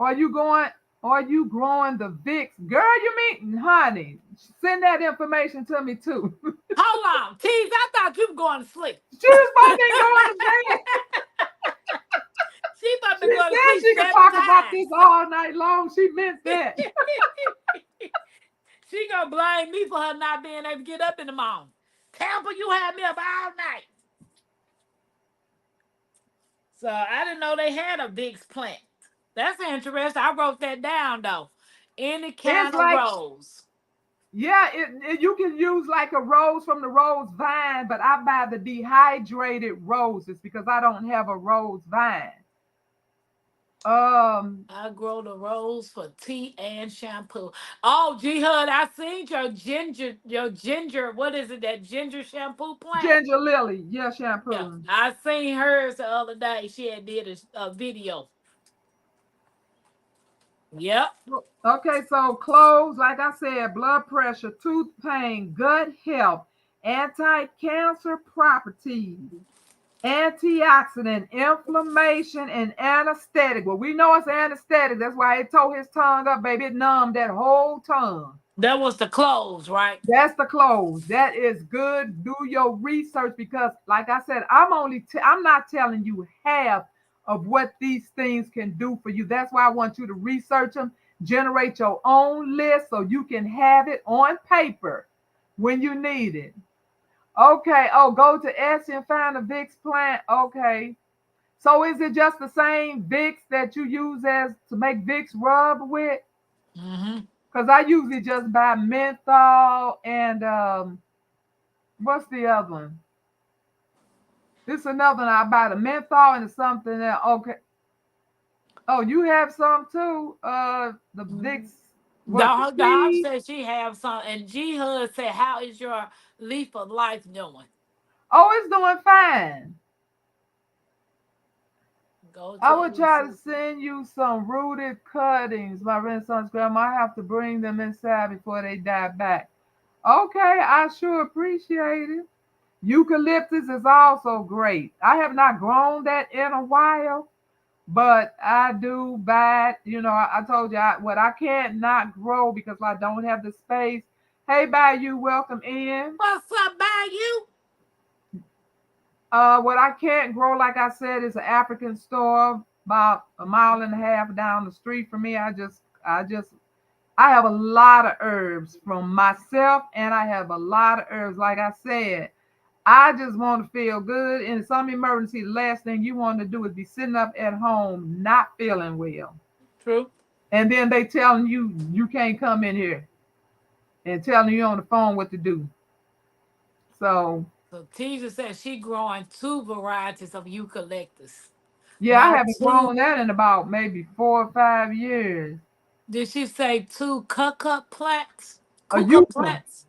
Are you going? Are you growing the Vicks? Girl, you mean, honey, send that information to me too. Hold on, Tease, I thought you were going to sleep. She was supposed to be going to bed. She supposed to She be going to said sleep she could seven talk about times. this all night long. She meant that. She gonna blame me for her not being able to get up in the morning. Tampa, you had me up all night. So I didn't know they had a Vicks plant. That's interesting. I wrote that down though. Any It's kind of like, rose. yeah, you can use like a rose from the rose vine, but I buy the dehydrated roses because I don't have a rose vine. Um, I grow the rose for tea and shampoo. Oh, G Hud, I seen your ginger, what is it, that ginger shampoo plant? ginger lily, yeah, Yeah, shampoo. I seen hers the other day. She had did a video. Yep. Okay, so cloves, like I said, blood pressure, tooth pain, gut health, anti-cancer properties, antioxidant, inflammation, and anesthetic. Well, we know it's anesthetic. That's why it tore his tongue up, baby. It numbed that whole tongue. That was the clothes, right? That's the clothes. That is good. Do your research because, like I said, I'm not telling you half of what these things can do for you. That's why I want you to research them, generate your own list so you can have it on paper when you need it. Okay. Oh, go to Etsy and find a Vicks plant. Okay. So is it just the same Vicks that you use as to make Vicks rub with? Mm-hmm. Because I usually just buy menthol and what's the other one? This is another one I buy the menthol and something that okay. Oh, you have some too? The Vicks, what the The hub tea? said she have some, and G Hud said, "How is your leaf of life doing?" Oh, it's doing fine. Go I to would try to Elisa. send you some rooted cuttings. My Renaissance grandma, I have to bring them inside before they die back. Okay, I sure appreciate it. Eucalyptus is also great. I have not grown that in a while, but I do buy it. I told you what I can't not grow because I don't have the space. Hey, Bayou, welcome in. What's up, by you? What I can't grow, like I said, is an African store about a mile and a half down the street from me. I have a lot of herbs from myself, and I have a lot of herbs. Like I said, I just want to feel good. In some emergency, the last thing you want to do is be sitting up at home not feeling well. True. And then they telling you you can't come in here and telling you on the phone what to do. So So Teaser said she growing two varieties of eucalyptus. yeah, I My haven't two. grown that in about maybe 4 or 5 years. Did she say two cucut plants? A Kuka yucca, plants?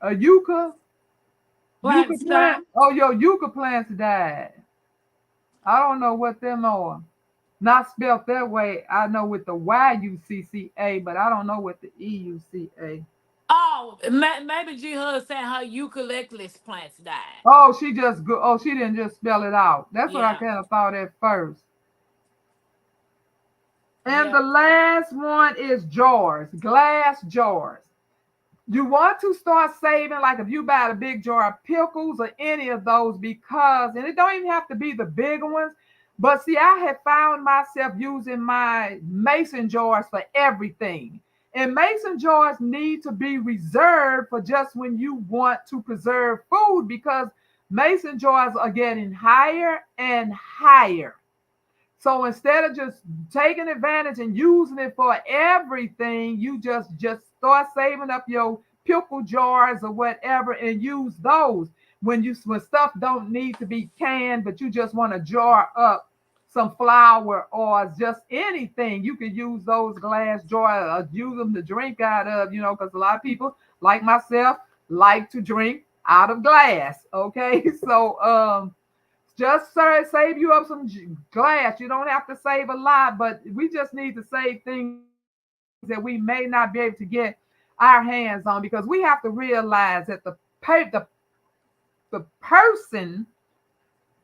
a yucca Plants plant. down? Oh, your yucca plants died. I don't know what them are. Not spelt that way. I know with the YUCCA, but I don't know with the EUCA. Oh, maybe G Hud said her eucalyptus plants died. Oh, she just go. Oh, she didn't just spell it out. That's what I Yeah. kind of thought at first. And the Yep. last one is jars, glass jars. You want to start saving, like if you buy a big jar of pickles or any of those, because, and it don't even have to be the big ones, but see, I have found myself using my mason jars for everything. And mason jars need to be reserved for just when you want to preserve food because mason jars are getting higher and higher. So instead of just taking advantage and using it for everything, you just start saving up your pickle jars or whatever and use those when stuff don't need to be canned, but you just want to jar up some flour or just anything. You can use those glass jars, use them to drink out of, because a lot of people like myself like to drink out of glass. Okay, so just save you up some glass. You don't have to save a lot, but we just need to save things that we may not be able to get our hands on, because we have to realize that the person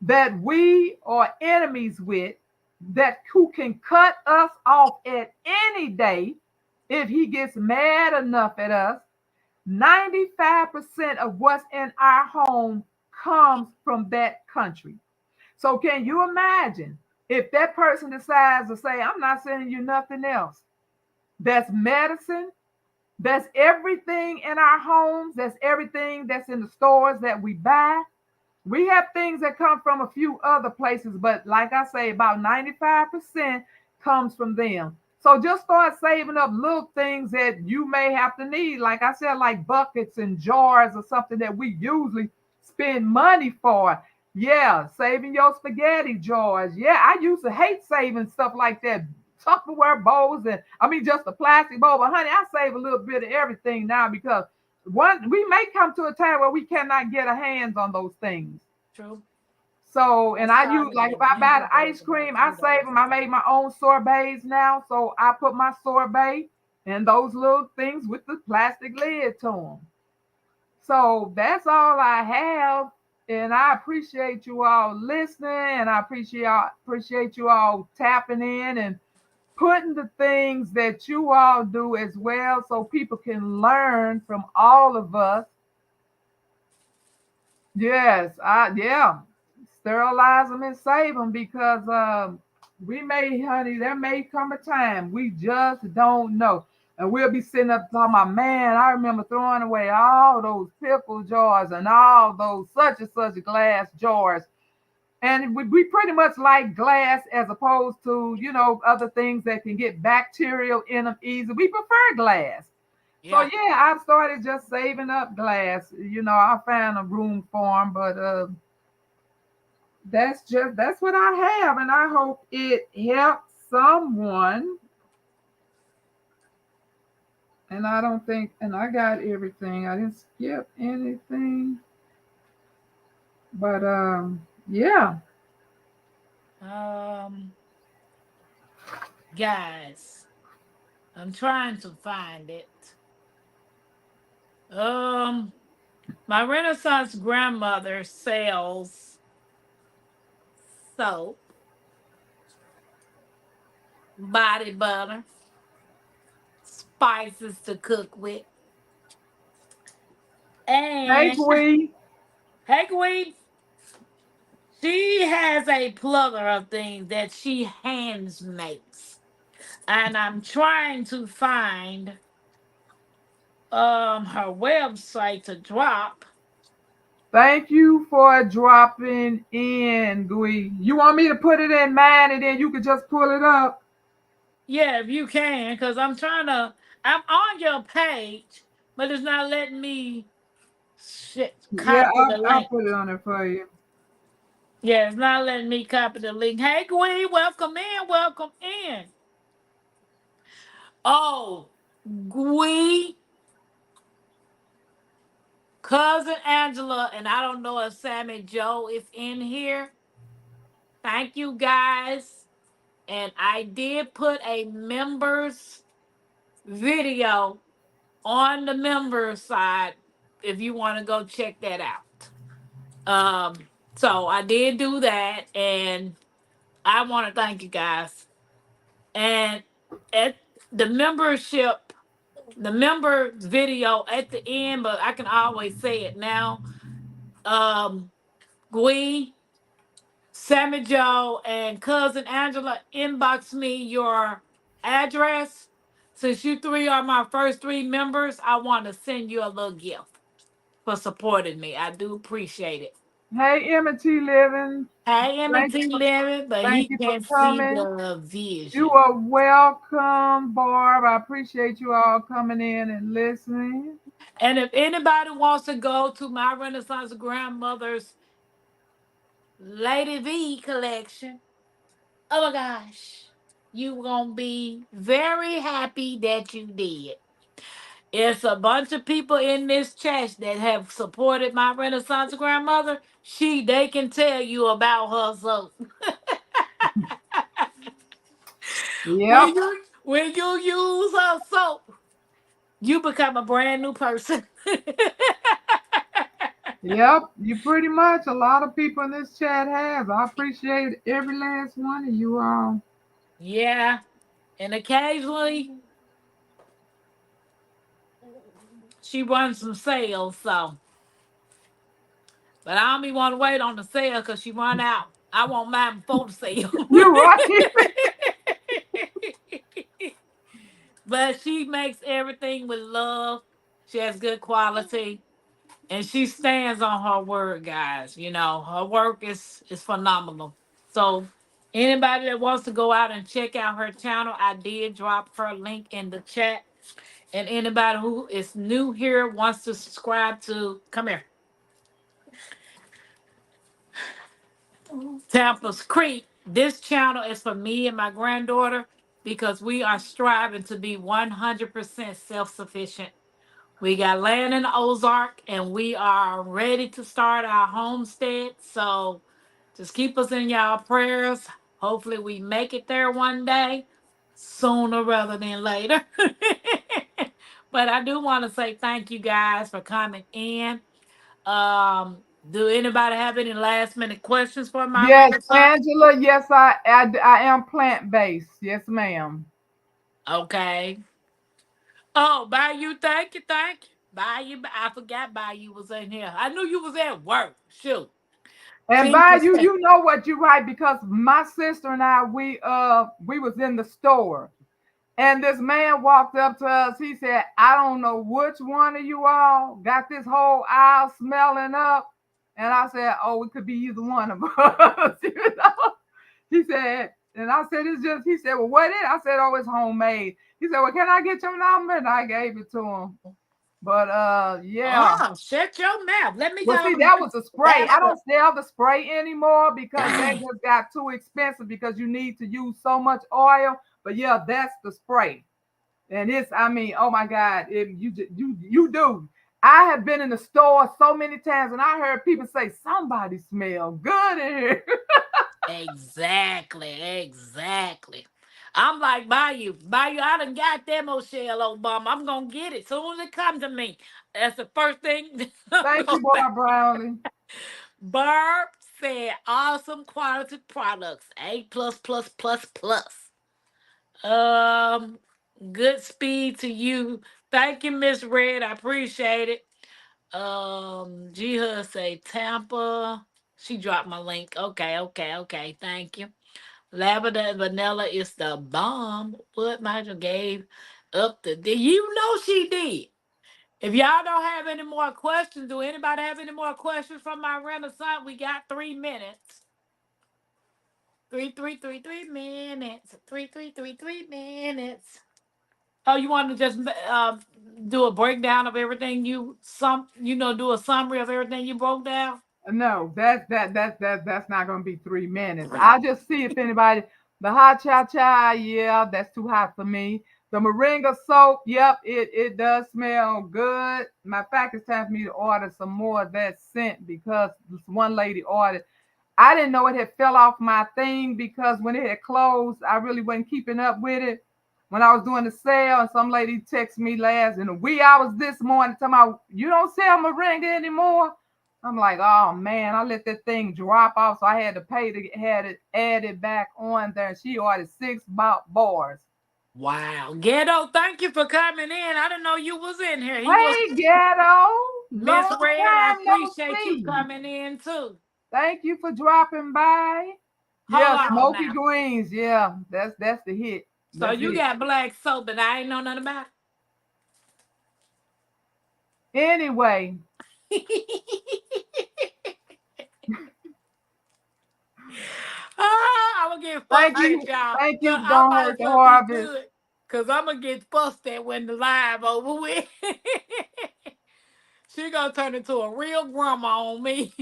that we are enemies with, that who can cut us off at any day if he gets mad enough at us, 95% of what's in our home comes from that country. So can you imagine if that person decides to say, I'm not sending you nothing else? That's medicine. That's everything in our homes. That's everything that's in the stores that we buy. We have things that come from a few other places, but like I say, about 95% comes from them. So just start saving up little things that you may have to need. Like I said, like buckets and jars or something that we usually spend money for. Yeah, saving your spaghetti jars. Yeah, I used to hate saving stuff like that. Tupperware bowls and I mean just a plastic bowl. But honey, I save a little bit of everything now because one we may come to a time where we cannot get our hands on those things. True. So, I and I use started like if at I buy the $100 ice about cream, I save $3 them. I ago. made my own sorbets now, so I put my sorbet in those little things with the plastic lid to them. So that's all I have, and I appreciate you all listening, and I appreciate you all tapping in and putting the things that you all do as well, so people can learn from all of us. Yes, yeah, sterilize them and save them because we may, honey, there may come a time we just don't know, and we'll be sitting up talking about, man, I remember throwing away all those pickle jars and all those such and such glass jars, and we pretty much like glass as opposed to other things that can get bacterial in them easy. We prefer glass. So Yeah. yeah, I've started just saving up glass. I found a room for them, but that's what I have, and I hope it helps someone. And I don't think, and I got everything. I didn't skip anything, but yeah. Um, guys, I'm trying to find it. Um, my Renaissance grandmother sells soap, body butter, spices to cook with, Hey, and Gwee. hey, Queen, she has a plethora of things that she hands makes, and I'm trying to find her website to drop. Thank you for dropping in, Gwee. You want me to put it in mine, and then you could just pull it up? Yeah, if you can, because I'm trying to. I'm on your page, but it's not letting me Yeah, copy the I'll link. put it on there for you. Yeah, it's not letting me copy the link. Hey, Gwen, welcome in. Welcome in. Oh, Gwen, cousin Angela, and I don't know if Sammy Joe is in here. Thank you guys. And I did put a members video on the members side if you want to go check that out. Um, so I did do that, and I want to thank you guys. And at the membership, the member video at the end, but I can always say it now. Um, Gwen, Sammy Joe, and cousin Angela, inbox me your address. Since you three are my first three members, I want to send you a little gift for supporting me. I do appreciate it. Hey, Emmett Living. Hey, Thank M&T you for living, but thank he you for can't see coming. the You vision. are welcome, Barb. I appreciate you all coming in and listening. And if anybody wants to go to my Renaissance grandmother's Lady V collection, oh my gosh, you gonna be very happy that you did. It's a bunch of people in this chat that have supported my Renaissance grandmother. They can tell you about her. So Yep. when you use her soap, you become a brand new person. Yep. You pretty much a lot of people in this chat have. I appreciate every last one of you all. Yeah, and occasionally she runs some sales. So, but I don't be want to wait on the sale because she run out. I want mine before the sale. You're right. But she makes everything with love. She has good quality. And she stands on her word, guys. You know, her work is phenomenal. So anybody that wants to go out and check out her channel, I did drop her link in the chat. And anybody who is new here wants to subscribe to come here. Tampa's Creek. This channel is for me and my granddaughter because we are striving to be 100% self-sufficient. We got land in the Ozark and we are ready to start our homestead. So just keep us in y'all prayers. Hopefully we make it there one day, sooner rather than later. But I do want to say thank you guys for coming in. Do anybody have any last minute questions for my Yes, Renaissance? Angela. Yes, I am plant based. Yes, ma'am. Okay. Oh, Bayou, thank you, thank you. Bayou, I forgot Bayou was in here. I knew you was at work. Shoot. And by Finky you, said, you know what you right because my sister and I we was in the store and this man walked up to us. He said, "I don't know which one of you all got this whole aisle smelling up." And I said, "Oh, it could be either one of us." You know? He said, and I said, "It's just." He said, "Well, what is it?" I said, "Oh, it's homemade." He said, "Well, can I get your number?" And I gave it to him. But yeah. oh, shut your mouth. Let me Well, go. see, that was a spray. That's I the don't sell the spray anymore because they dang. just got too expensive because you need to use so much oil. But yeah, that's the spray. And it's, I mean, oh my God, you do. I have been in the store so many times and I heard people say, somebody smell good in here. Exactly, exactly. I'm like Bayou, I done got that Michelle Obama. I'm gonna get it soon as it comes to me. That's the first thing I'm Thank you, gonna boy say. Brownie. Barb said awesome quality products. A plus plus plus plus. Um, good speed to you. Thank you, Miss Red. I appreciate it. Jiha say Tampa. She dropped my link. Okay, okay, okay. Thank you. Lavender and vanilla is the bomb. What Michael gave up you know she did. If y'all don't have any more questions, do anybody have any more questions from my Renaissance? We got 3 minutes. 3 minutes. 3 minutes. Oh, you want to just do a breakdown of everything do a summary of everything you broke down? No, that's not gonna be 3 minutes. I'll just see if anybody the hot cha cha, yeah, that's too hot for me. The moringa soap, yep, it does smell good. Matter of fact, it's time for me to order some more of that scent because this one lady ordered. I didn't know it had fell off my thing because when it had closed, I really wasn't keeping up with it. When I was doing the sale, and some lady texted me last in the wee hours this morning, talking about you don't sell moringa anymore. I'm like, oh man, I let that thing drop off, so I had to pay to had it added back on there. And she ordered six bars. Wow. Ghetto, thank you for coming in. I didn't know you was in here. He was Hey, ghetto, Miss long Red. I time no appreciate you see. coming in too. Thank you for dropping by. Hold Yeah, on Smoky now. Greens. Yeah, that's the hit. So That's you it. got black soap, but I ain't know nothing about Anyway, it. Ah, I'm gonna get thank fussed at you, y'all. thank Look, you. I Don't might hurt as the well be harvest. good. Cause I'm gonna get fussed at when the live over with. She gonna turn into a real grandma on me.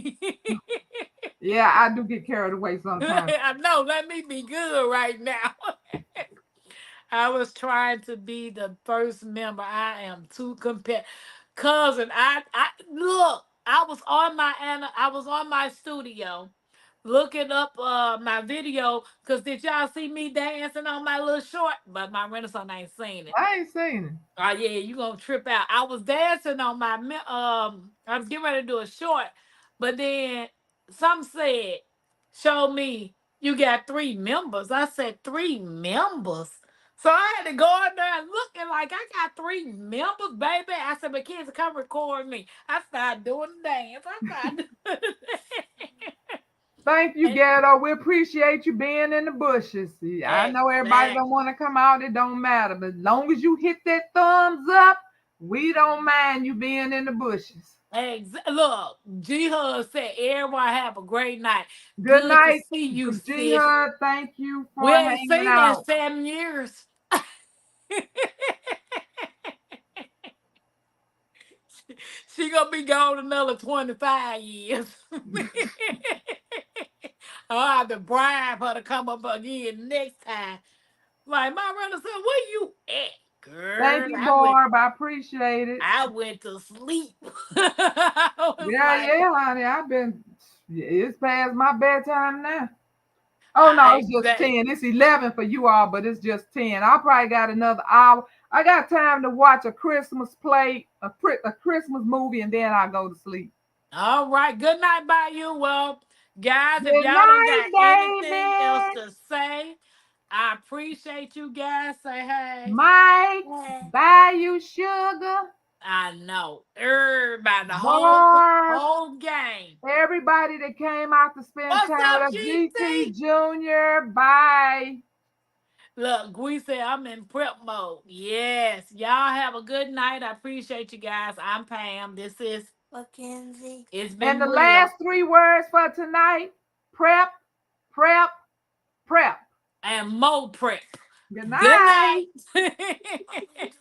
Yeah, I do get carried away sometimes. I know. Let me be good right now. I was trying to be the first member. I am too compared. Cousin, I look. I was on my studio looking up my video because did y'all see me dancing on my little short? But my Renaissance ain't seen it. I ain't seen it. Oh yeah, you gonna trip out. I was dancing on I was getting ready to do a short, but then some said, show me you got 3 members. I said 3 members. So I had to go in there and looking like I got 3 members, baby. I said, but kids come record me. I started doing the dance. I started doing the dance. Thank you, Ghetto. We appreciate you being in the bushes. See, I know everybody don't Exactly. want to come out. It don't matter. But as long as you hit that thumbs up, we don't mind you being in the bushes. Look, G Hud said, everyone have a great night. Good Good to night, see you, G sis. Hud. Thank you We for ain't hanging seen that out. 7 years. She gonna be gone another 25 years. I'll have to bribe her to come up again next time. Like my brother said, where you at, Thank girl? you, Barb. I appreciate it. I went to sleep. I was Yeah, like, yeah, honey. It's past my bedtime now. Oh no, I it's just exact. 10. It's 11 for you all, but it's just 10. I probably got another hour. I got time to watch a Christmas play, a Christmas movie, and then I go to sleep. All right. Good night, by you. Well, guys, if Good y'all don't night, got anything else David. to say, I appreciate you guys. Say hey. Mike, Hey. buy you sugar. I know. Everybody, the Barb, whole game. everybody that came out to spend What's time up, with us. GT GT? Jr., bye. Look, we said I'm in prep mode. Yes. Y'all have a good night. I appreciate you guys. I'm Pam. This is Mackenzie. It's And been the real. last 3 words for tonight: prep, prep, prep. And more prep. Good Good night. night.